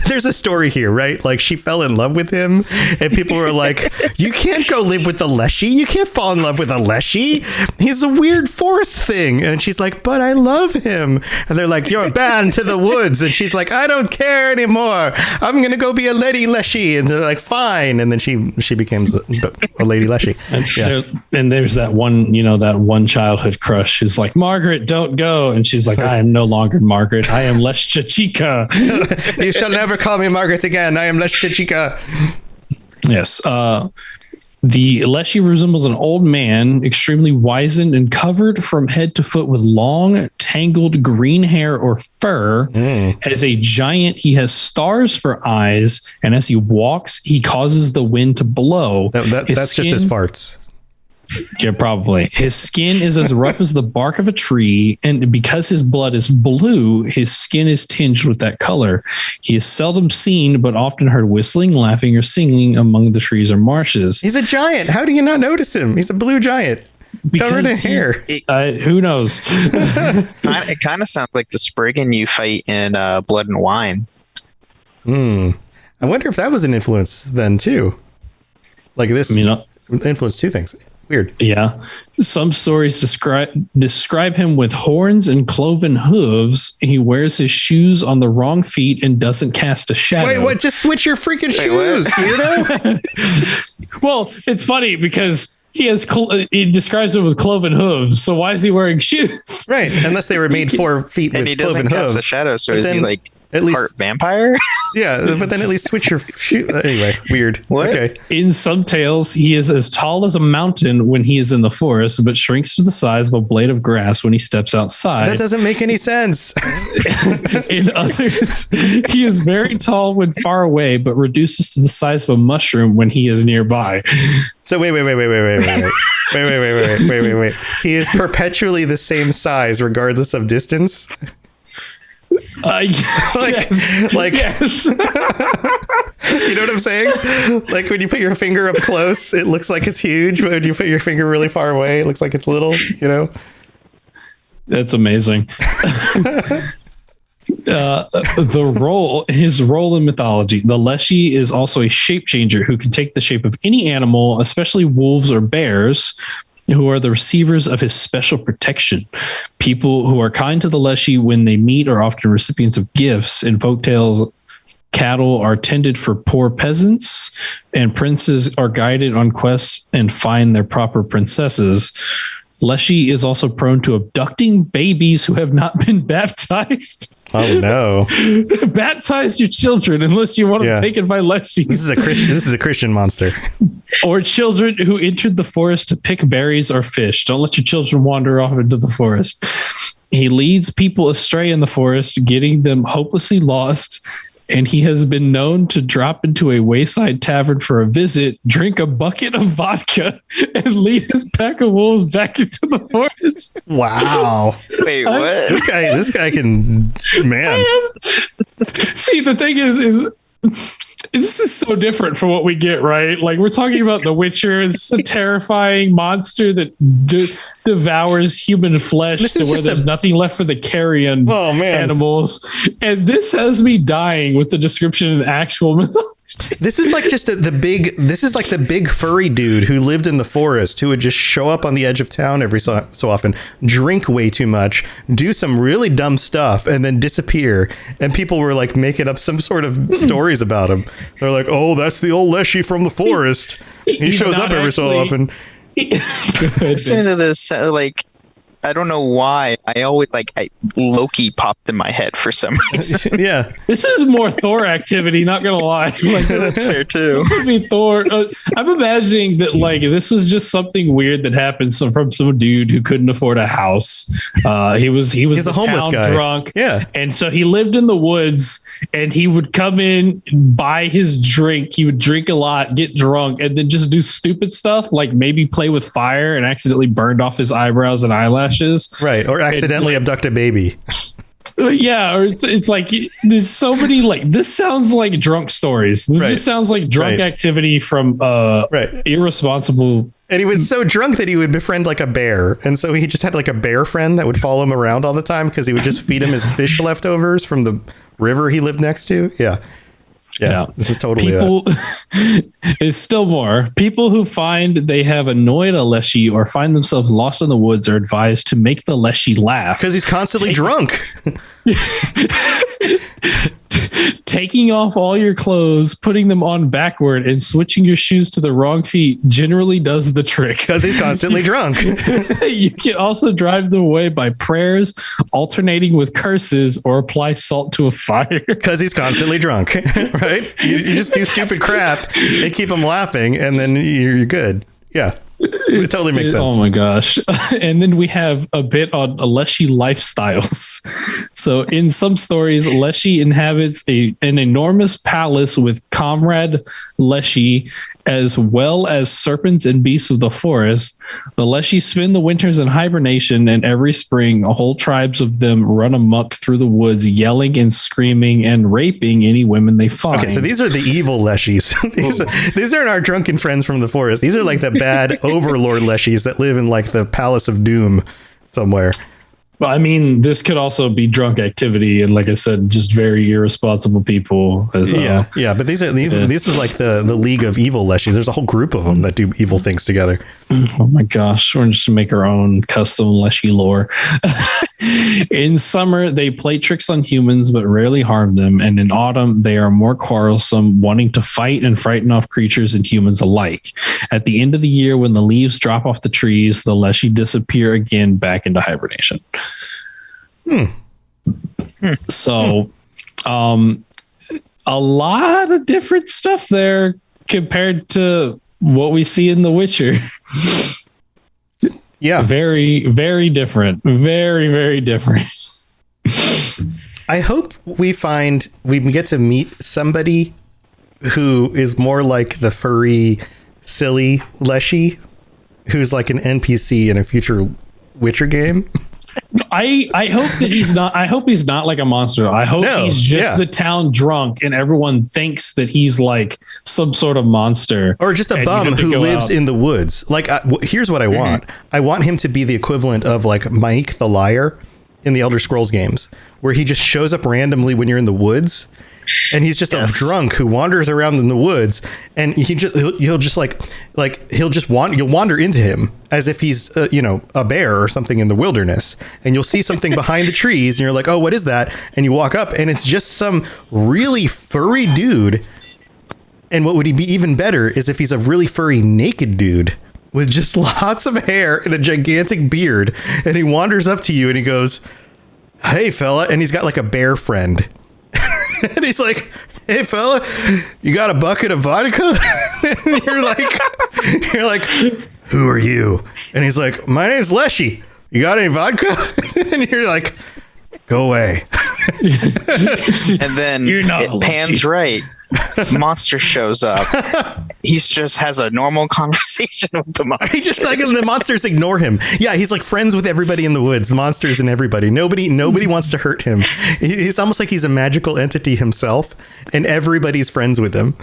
there's a story here, right? Like she fell in love with him and people were like, you can't go live with the Leshy. You can't fall in love with a Leshy. He's a weird forest thing. And she's like, but I love him. And they're like, you're banned to the woods. And she's like, I don't care anymore. I'm going to go be a lady Leshy. And they're like, fine. And then she becomes a lady Leshy. And there's that one childhood crush who's like, Margaret, don't go. And she's like, I am no longer Margaret. I am Leshchachika. You shall never call me Margaret again. I am Leshchachika. Yes. The Leshy resembles an old man, extremely wizened and covered from head to foot with long, tangled green hair or fur. As a giant, he has stars for eyes, and as he walks, he causes the wind to blow. That's just his farts. Yeah, probably. His skin is as rough as the bark of a tree, and because his blood is blue, his skin is tinged with that color. He is seldom seen, but often heard whistling, laughing, or singing among the trees or marshes. He's a giant. How do you not notice him? He's a blue giant. Covered in hair. Who knows? It kind of sounds like the Spriggan you fight in Blood and Wine. I wonder if that was an influence then, too. Like this influenced two things. Weird. Yeah. Some stories describe him with horns and cloven hooves. He wears his shoes on the wrong feet and doesn't cast a shadow. Wait, what? Just switch your freaking shoes, weirdo. Well, it's funny because he describes him with cloven hooves. So why is he wearing shoes? Right. Unless they were made 4 feet and with he doesn't cloven cast hooves. a shadow. So is he like at least part vampire? Yeah, but then at least switch your shoe. Anyway, weird. What? Okay. In some tales, he is as tall as a mountain when he is in the forest, but shrinks to the size of a blade of grass when he steps outside. That doesn't make any sense. In others, he is very tall when far away, but reduces to the size of a mushroom when he is nearby. So wait. He is perpetually the same size regardless of distance. Yes. Yes. You know what I'm saying? Like when you put your finger up close, it looks like it's huge, but when you put your finger really far away, it looks like it's little, you know? That's amazing. His role in mythology. The Leshy is also a shape changer who can take the shape of any animal, especially wolves or bears, who are the receivers of his special protection. People who are kind to the Leshy when they meet are often recipients of gifts. In folktales, cattle are tended for poor peasants, and princes are guided on quests and find their proper princesses. Leshy is also prone to abducting babies who have not been baptized. Oh no! Baptize your children unless you want them taken by Leshy. This is a Christian monster. Or children who entered the forest to pick berries or fish. Don't let your children wander off into the forest. He leads people astray in the forest, getting them hopelessly lost. And he has been known to drop into a wayside tavern for a visit, drink a bucket of vodka, and lead his pack of wolves back into the forest. Wow. Wait, what? This guy can, man. See, the thing is this is so different from what we get, right? Like we're talking about The Witcher. It's a terrifying monster that devours human flesh to where there's nothing left for the carrion animals. And this has me dying with the description in actual mythology. This is like just the big furry dude who lived in the forest who would just show up on the edge of town every so often, drink way too much, do some really dumb stuff, and then disappear. And people were like making up some sort of stories about him. They're like, "Oh, that's the old Leshy from the forest. He shows up every so often." Listen to this, like, I don't know why. Loki popped in my head for some reason. Yeah. This is more Thor activity, not gonna lie. Like, that's fair too. This would be Thor. I'm imagining that like this was just something weird that happened from some dude who couldn't afford a house. He was a homeless guy, drunk. Yeah. And so he lived in the woods and he would come in, buy his drink. He would drink a lot, get drunk, and then just do stupid stuff like maybe play with fire and accidentally burned off his eyebrows and eyelashes. Right, or accidentally abduct a baby. Yeah, or it's like there's so many like this sounds like drunk stories. This just sounds like drunk activity from irresponsible. And he was so drunk that he would befriend like a bear, and so he just had like a bear friend that would follow him around all the time because he would just feed him his fish leftovers from the river he lived next to. Yeah, this is totally It's still more. People who find they have annoyed a Leshy or find themselves lost in the woods are advised to make the Leshy laugh. Because he's constantly drunk. Taking off all your clothes, putting them on backward, and switching your shoes to the wrong feet generally does the trick. Because he's constantly drunk. You can also drive them away by prayers, alternating with curses, or apply salt to a fire. Because he's constantly drunk, right? You just do stupid crap and keep him laughing, and then you're good. Yeah. It totally makes sense. Oh my gosh. And then we have a bit on Leshy lifestyles. So in some stories, Leshy inhabits an enormous palace with comrade Leshy, as well as serpents and beasts of the forest. The Leshy spend the winters in hibernation, and every spring, whole tribes of them run amok through the woods, yelling and screaming and raping any women they find. Okay, so these are the evil Leshies. These aren't our drunken friends from the forest. These are like the bad overlord Leshies that live in like the Palace of Doom somewhere. Well, I mean, this could also be drunk activity, and like I said, just very irresponsible people. As yeah. But this is like the League of Evil Leshies. There's a whole group of them that do evil things together. Oh my gosh, we're just to make our own custom Leshy lore. In summer, they play tricks on humans but rarely harm them, and in autumn, they are more quarrelsome, wanting to fight and frighten off creatures and humans alike. At the end of the year, when the leaves drop off the trees, the Leshy disappear again back into hibernation. So, a lot of different stuff there compared to what we see in The Witcher. Yeah. Very, very different. Very, very different. I hope we get to meet somebody who is more like the furry, silly Leshy, who's like an NPC in a future Witcher game. I hope that he's not. I hope he's not like a monster. I hope he's just the town drunk, and everyone thinks that he's like some sort of monster, or just a bum who lives in the woods. Like, here's what I want. I want him to be the equivalent of like Mike the Liar in the Elder Scrolls games, where he just shows up randomly when you're in the woods. And he's just a drunk who wanders around in the woods, and you'll wander into him as if he's a bear or something in the wilderness, and you'll see something behind the trees, and you're like, oh, what is that? And you walk up, and it's just some really furry dude. And what would he be even better is if he's a really furry naked dude with just lots of hair and a gigantic beard, and he wanders up to you and he goes, hey fella, and he's got like a bear friend. And he's like, hey fella, you got a bucket of vodka? And you're like, who are you? And he's like, my name's Leshy. You got any vodka? And you're like, go away. And then it pans right. Monster shows up. He just has a normal conversation with the monster. He's just like, the monsters ignore him. Yeah, he's like friends with everybody in the woods, monsters and everybody. Nobody wants to hurt him. He's almost like he's a magical entity himself, and everybody's friends with him.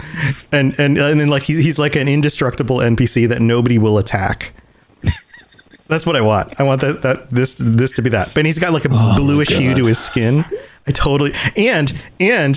And then like he's like an indestructible NPC that nobody will attack. That's what I want. I want this to be that. But he's got like a bluish hue to his skin. I totally and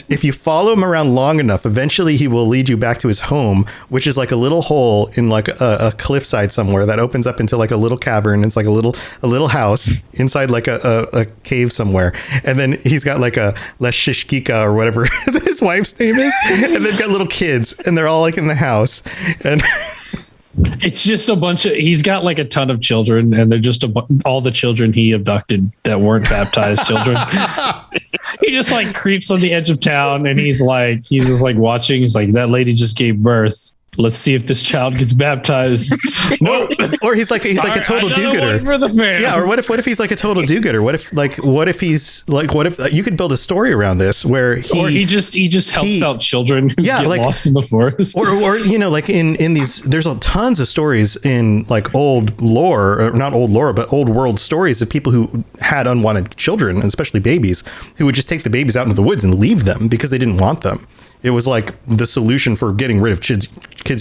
if you follow him around long enough, eventually he will lead you back to his home, which is like a little hole in like a cliffside somewhere that opens up into like a little cavern. It's like a little house inside like a cave somewhere. And then he's got like a Leshishkika or whatever his wife's name is, and they've got little kids, and they're all like in the house, and it's just a bunch of, he's got like a ton of children, and they're just all the children he abducted that weren't baptized children. He just like creeps on the edge of town, and he's just like watching. He's like, that lady just gave birth. Let's see if this child gets baptized. or he's like a total do-gooder. Yeah. Or what if he's like a total do-gooder? What if you could build a story around this where he just helps out children who get lost in the forest. Or like in these, there's tons of stories in like old lore, or not old lore, but old world stories of people who had unwanted children, especially babies, who would just take the babies out into the woods and leave them because they didn't want them. It was like the solution for getting rid of kids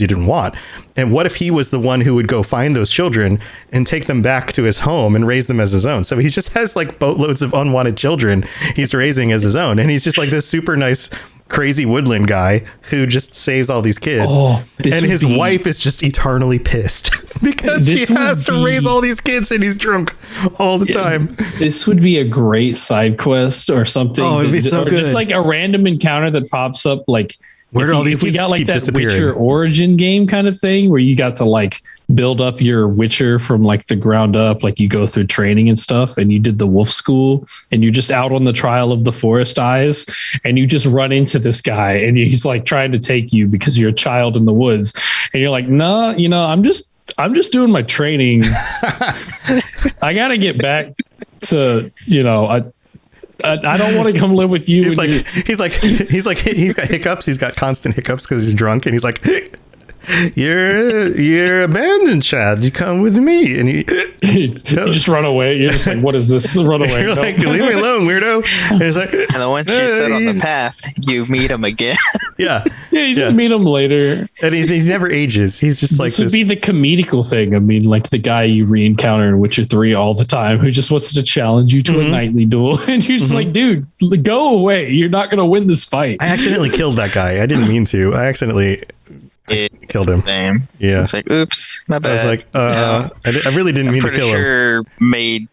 you didn't want. And what if he was the one who would go find those children and take them back to his home and raise them as his own? So he just has like boatloads of unwanted children he's raising as his own. And he's just like this super nice, crazy woodland guy who just saves all these kids. And his wife is just eternally pissed because she has to raise all these kids, and he's drunk all the time. This would be a great side quest or something. Oh, it'd be so good. Just like a random encounter that pops up, like where do all these kids got like keep that disappearing? Witcher origin game kind of thing where you got to like build up your Witcher from like the ground up, like you go through training and stuff, and you did the wolf school, and you're just out on the trial of the forest eyes, and you just run into this guy, and he's like trying to take you because you're a child in the woods, and you're like, no, I'm just doing my training. I gotta get back to, I don't want to come live with you. He's got hiccups. He's got constant hiccups because he's drunk, and he's like, you're abandoned, child. You come with me, and you just run away. You're just like, what is this? Run away. You're like, leave me alone, weirdo. And he's like, and then once you set on the path, you meet him again. Yeah, you just meet him later, and he never ages. He's just like this would be the comedical thing. I mean, like the guy you re-encounter in Witcher 3 all the time, who just wants to challenge you to a nightly duel, and you're just like, dude, go away. You're not gonna win this fight. I accidentally killed that guy. I didn't mean to. I killed him. Same. Yeah. It's like, oops, my bad. I was like, I really didn't mean to kill him. I'm pretty sure Maid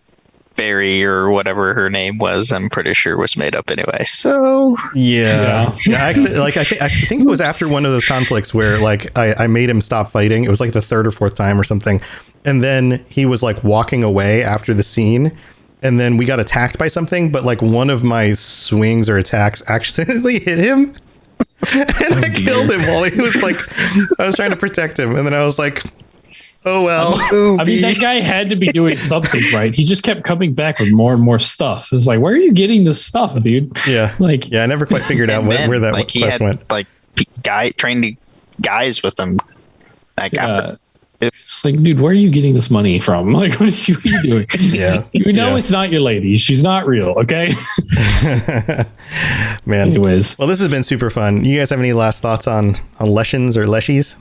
Berry or whatever her name was, I'm pretty sure was made up anyway. So yeah. I think it was after one of those conflicts where like I made him stop fighting. It was like the third or fourth time or something, and then he was like walking away after the scene. And then we got attacked by something, but like one of my swings or attacks accidentally hit him. And I killed him while he was like, I was trying to protect him. And then I was like, oh, well. I mean, that guy had to be doing something right. He just kept coming back with more and more stuff. It's like, where are you getting this stuff, dude? Yeah. Like, yeah, I never quite figured out where that like, quest went. Like trained guys with him. Like, it's like, dude, where are you getting this money from? Like, what are you doing? Yeah. You know, it's not your lady. She's not real. Okay. Man. Anyways. Well, this has been super fun. You guys have any last thoughts on Leshens or Leshies?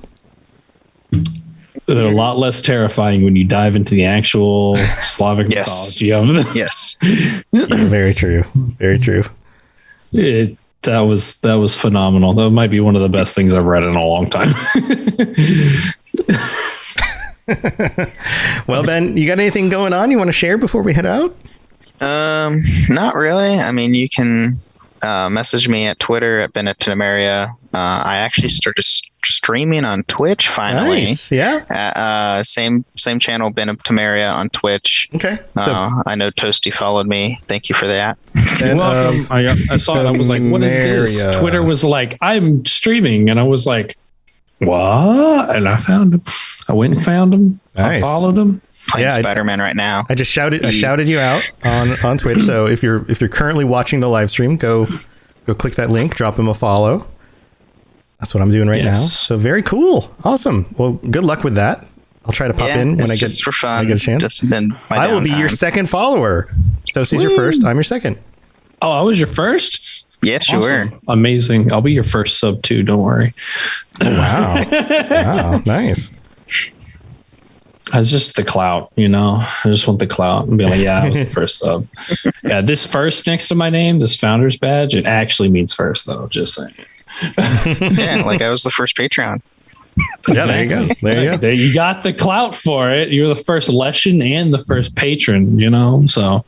They're a lot less terrifying when you dive into the actual Slavic mythology of them. Yes. Very true. Very true. That was phenomenal. That might be one of the best things I've read in a long time. Well, Ben, you got anything going on you want to share before we head out? Not really. I mean, you can message me at Twitter at Temeria. I actually started streaming on Twitch finally. Nice. Yeah. Same channel, Temeria on Twitch. Okay. So, I know Toasty followed me. Thank you for that. You're welcome. I saw it. I was like, what is this? Temeria. Twitter was like, I'm streaming. And I was like, what? And I found him. I went and found him. Nice. I followed him. Playing Spider-Man right now. I just shouted you out on Twitch. So if you're currently watching the live stream, go click that link, drop him a follow. That's what I'm doing right now. So very cool. Awesome. Well, good luck with that. I'll try to pop in when I get for fun. when I get a chance. Just been I will be your second follow. Tostie's your first. I'm your second. Oh, I was your first? Yes, you were. Amazing. I'll be your first sub too. Don't worry. Oh, wow. Wow. Nice. It's just the clout, you know. I just want the clout and be like, yeah, I was the first sub. Yeah, this first next to my name, this founder's badge, it actually means first, though. Just saying. Yeah, like I was the first Patreon. Yeah, there you go. There you go. There you got the clout for it. You're the first Leshen and the first patron, you know. So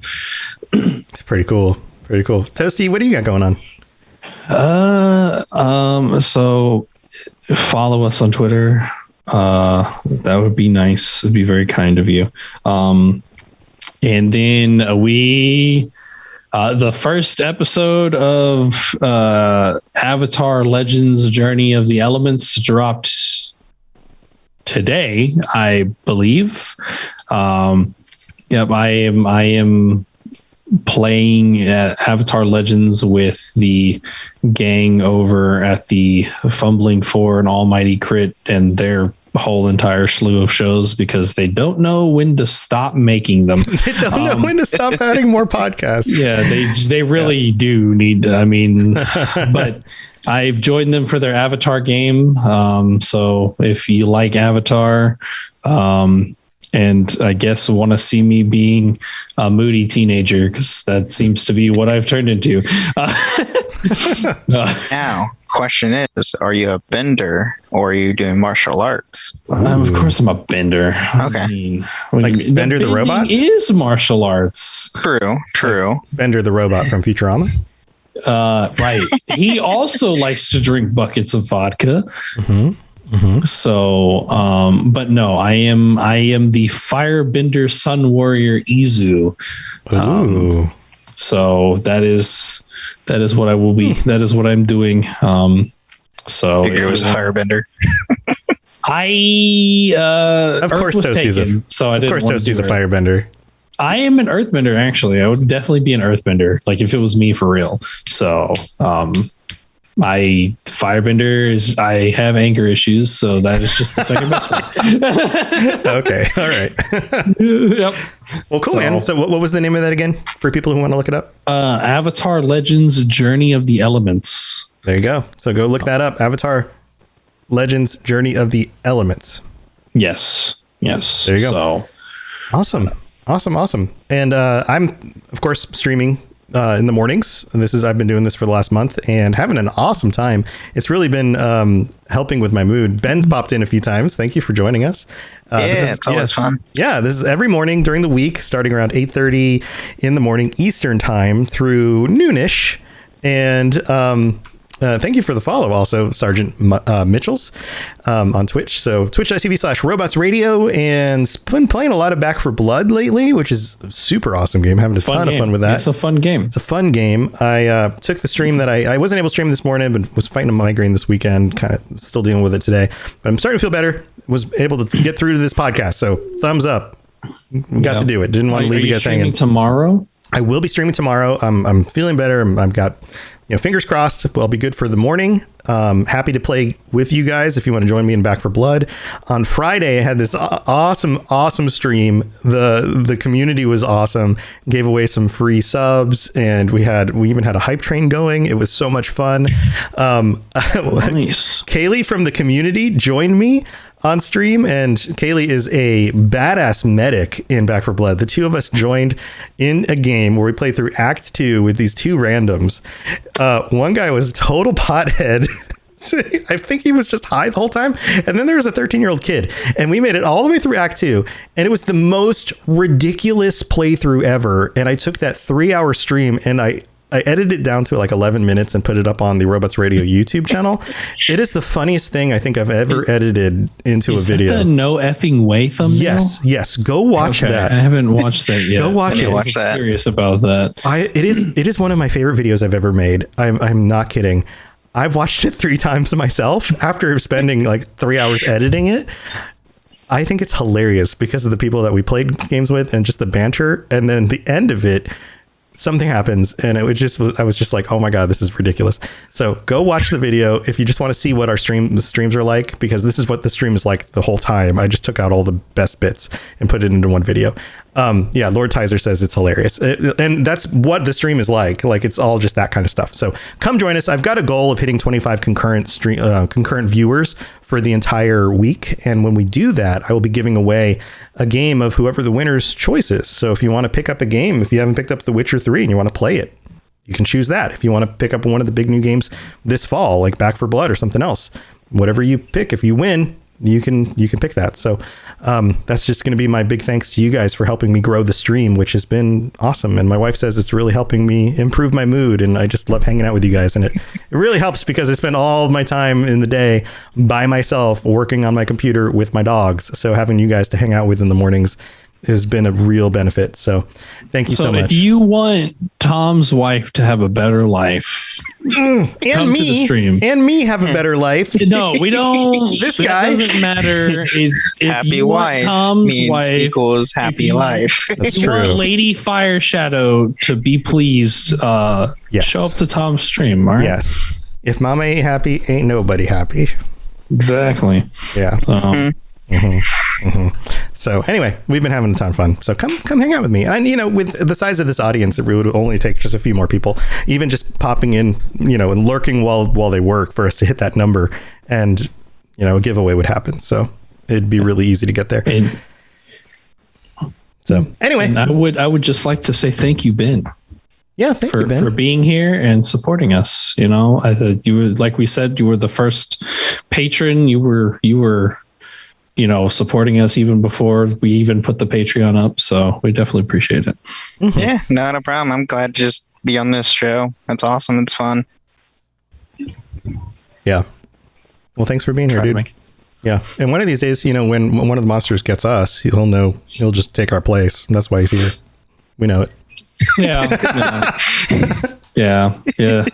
it's pretty cool. Pretty cool. Toasty, what do you got going on? So follow us on Twitter. That would be nice. It'd be very kind of you. And then the first episode of Avatar Legends Journey of the Elements dropped today, I believe. Yep, I am playing Avatar Legends with the gang over at the Fumbling For and Almighty Crit and their whole entire slew of shows because they don't know when to stop making them. They don't know when to stop adding more podcasts. Yeah, they really do need. I mean, but I've joined them for their Avatar game. So if you like Avatar, and I guess want to see me being a moody teenager because that seems to be what I've turned into. Now, question is, are you a bender or are you doing martial arts? Of course, I'm a bender. Okay. I mean, Like Bender the robot? is martial arts. True. Bender the robot from Futurama. Right. He also likes to drink buckets of vodka. Mm-hmm. Mm-hmm. So, but no, I am the Firebender Sun Warrior Izu. Ooh. So that is what I will be. That is what I'm doing. So Figured it was a firebender. Of course, Toastie's a firebender. I am an earthbender, actually. I would definitely be an earthbender, like if it was me for real. So, Firebender is, I have anger issues, so that is just the second best one. Okay. All right. Yep. Well, cool, man. So what was the name of that again for people who want to look it up? Avatar Legends Journey of the Elements. There you go. So go look that up. Avatar Legends Journey of the Elements. Yes. There you go. So. Awesome. And I'm, of course, streaming in the mornings. I've been doing this for the last month and having an awesome time. It's really been helping with my mood. Ben's popped in a few times. Thank you for joining us. It's always fun. Yeah, this is every morning during the week, starting around 8:30 in the morning Eastern time through noonish. And Thank you for the follow also, Sergeant Mitchells on Twitch. So twitch.tv/robotsradio, and been playing a lot of Back 4 Blood lately, which is a super awesome game. Having a ton of fun with that. It's a fun game. It's a fun game. I took the stream that I wasn't able to stream this morning, but was fighting a migraine this weekend, kind of still dealing with it today. But I'm starting to feel better. Was able to get through to this podcast. So thumbs up. Got to do it. Didn't want to leave you guys hanging. Tomorrow? I will be streaming tomorrow. I'm feeling better. I've got, fingers crossed. I'll be good for the morning. Happy to play with you guys if you want to join me in Back 4 Blood. On Friday, I had this awesome stream. The community was awesome. Gave away some free subs, and we even had a hype train going. It was so much fun. Nice. Kaylee from the community joined me on stream, and Kaylee is a badass medic in Back 4 Blood. The two of us joined in a game where we played through Act 2 with these two randoms. One guy was total pothead. I think he was just high the whole time. And then there was a 13-year-old kid, and we made it all the way through Act 2, and it was the most ridiculous playthrough ever. And I took that 3-hour stream and I edited it down to like 11 minutes and put it up on the Robots Radio YouTube channel. It is the funniest thing I think I've ever edited into a video. Is that the no effing way thumbnail? Yes. Go watch that. I haven't watched that yet. Go watch it. Watch that. I'm curious about that. It is one of my favorite videos I've ever made. I'm not kidding. I've watched it 3 times myself after spending like 3 hours editing it. I think it's hilarious because of the people that we played games with and just the banter. And then the end of it, something happens, and I was just like, oh my God, this is ridiculous. So go watch the video if you just want to see what our streams are like, because this is what the stream is like the whole time. I just took out all the best bits and put it into one video. Lord Tizer says it's hilarious. And that's what the stream is like. Like, it's all just that kind of stuff. So come join us. I've got a goal of hitting 25 concurrent viewers for the entire week. And when we do that, I will be giving away a game of whoever the winner's choice is. So if you want to pick up a game, if you haven't picked up The Witcher 3 and you want to play it, you can choose that. If you want to pick up one of the big new games this fall, like Back 4 Blood or something else, whatever you pick, if you win, you can pick that. So that's just going to be my big thanks to you guys for helping me grow the stream, which has been awesome. And my wife says it's really helping me improve my mood, and I just love hanging out with you guys. And it really helps because I spend all of my time in the day by myself working on my computer with my dogs. So having you guys to hang out with in the mornings has been a real benefit. So thank you so much. If you want Tom's wife to have a better life, and come to the stream. And me have a better life. No, we don't. This guy doesn't matter. If Happy you wife want Tom's wife equals happy life. That's if you true. want Lady Fire Shadow to be pleased, Yes. show up to Tom's stream. All right. Yes. If mama ain't happy, ain't nobody happy. Exactly. Yeah. So anyway, we've been having a ton of fun. So come hang out with me. And with the size of this audience, it would only take just a few more people, even just popping in, and lurking while they work for us to hit that number, and a giveaway would happen. So it'd be really easy to get there. So anyway, and I would just like to say thank you, Ben. Yeah, thank you, Ben, for being here and supporting us. I thought you were, like we said, you were the first patron. You were supporting us even before we even put the Patreon up. So we definitely appreciate it. Mm-hmm. Yeah, not a problem. I'm glad to just be on this show. It's awesome. It's fun. Yeah. Well, thanks for being here, dude. Yeah. And one of these days, when one of the monsters gets us, he'll just take our place. And that's why he's here. We know it. Yeah. Yeah.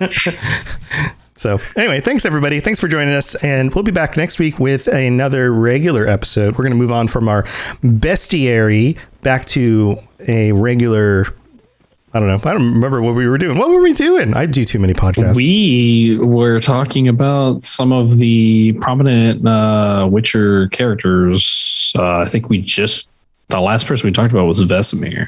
So anyway, thanks everybody. Thanks for joining us. And we'll be back next week with another regular episode. We're going to move on from our bestiary back to a regular, I don't know. I don't remember what we were doing. What were we doing? I do too many podcasts. We were talking about some of the prominent Witcher characters. I think the last person we talked about was Vesemir.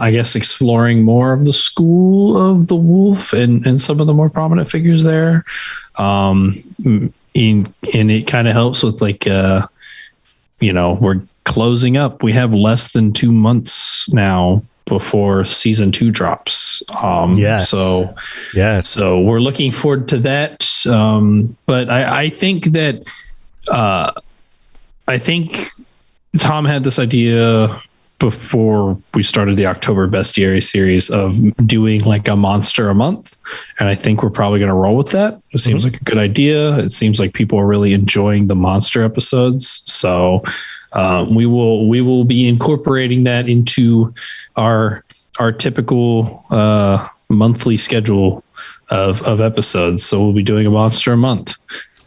I guess exploring more of the school of the wolf and some of the more prominent figures there. And it kind of helps with we're closing up. We have less than 2 months now before season 2 drops. Yes. So we're looking forward to that. But I think that, I think Tom had this idea before we started the October Bestiary series of doing like a monster a month. And I think we're probably going to roll with that. It seems like a good idea. It seems like people are really enjoying the monster episodes. So we will be incorporating that into our typical monthly schedule of episodes. So we'll be doing a monster a month.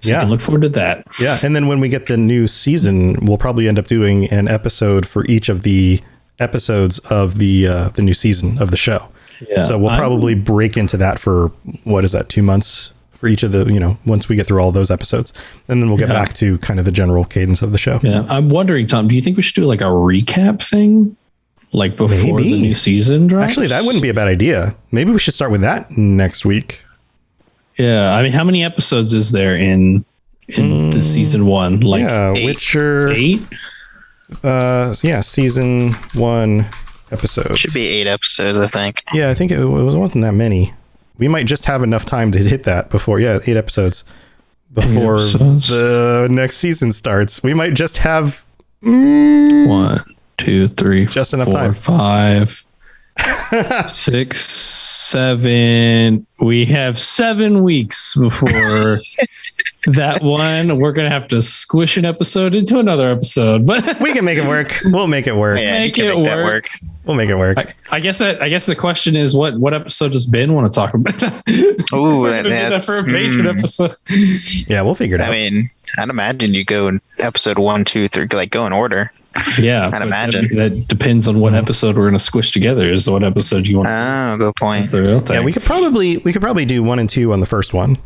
So you can look forward to that. Yeah. And then when we get the new season, we'll probably end up doing an episode for each of the episodes of the new season of the show. Yeah. So we'll probably break into that for, what is that, 2 months for each of the, once we get through all those episodes. And then we'll get back to kind of the general cadence of the show. Yeah. I'm wondering, Tom, do you think we should do like a recap thing? Like before the new season drops? Actually, that wouldn't be a bad idea. Maybe we should start with that next week. Yeah, I mean, how many episodes is there in the season 1? Like Witcher 8? Season 1 episodes. Should be 8 episodes, I think. Yeah, I think it wasn't that many. We might just have enough time to hit that before. 8 episodes before the next season starts. We might just have 1, 2, 3, just enough 4, time. 5, 6, 7. We have 7 weeks before that one. We're gonna have to squish an episode into another episode, but we can make it work. We'll make it work. Yeah, make that work. We'll make it work. I guess the question is, what episode does Ben want to talk about? Ooh, that's for a patron episode. Yeah, we'll figure it out. I mean, I'd imagine you go in episode 1, 2, 3, like go in order. Yeah, I'd imagine that depends on what episode we're going to squish together. Is what episode you want? Oh, good point. Yeah, we could probably do 1 and 2 on the first one.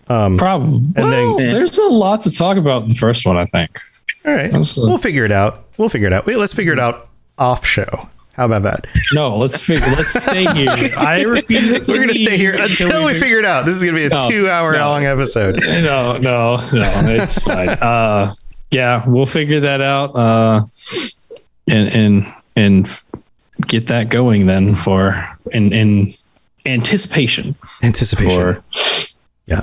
Probably. And then there's a lot to talk about in the first one, I think. All right, we'll figure it out. Wait, let's figure it out off show. How about that? No, let's stay here. I refuse. We're going to stay here until we figure it out. This is going to be a 2-hour long episode. No, it's fine. Yeah, we'll figure that out and get that going then in anticipation. Yeah,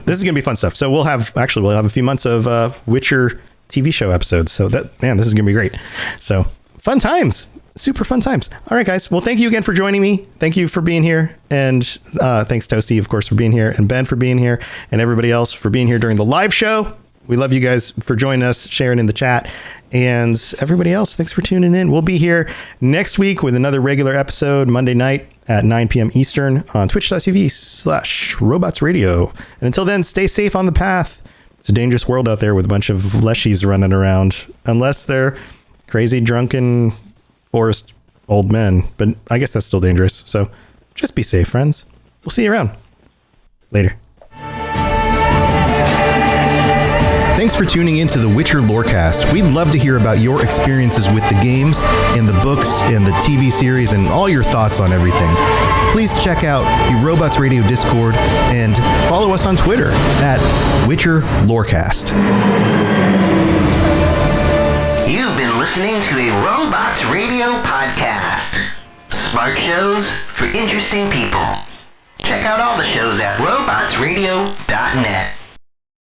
this is going to be fun stuff. So we'll have a few months of Witcher TV show episodes. So this is going to be great. So fun times. Super fun times. All right, guys. Well, thank you again for joining me. Thank you for being here. And thanks, Toasty, of course, for being here, and Ben for being here, and everybody else for being here during the live show. We love you guys for joining us, sharing in the chat, and everybody else, thanks for tuning in. We'll be here next week with another regular episode Monday night at 9 p.m. Eastern on twitch.tv/robotsradio. And until then, stay safe on the path. It's a dangerous world out there with a bunch of Leshies running around, unless they're crazy, drunken forest old men. But I guess that's still dangerous. So just be safe, friends. We'll see you around. Later. Thanks for tuning in to the Witcher Lorecast. We'd love to hear about your experiences with the games and the books and the TV series and all your thoughts on everything. Please check out the Robots Radio Discord and follow us on Twitter at Witcher Lorecast. You've been listening to a Robots Radio podcast. Smart shows for interesting people. Check out all the shows at robotsradio.net.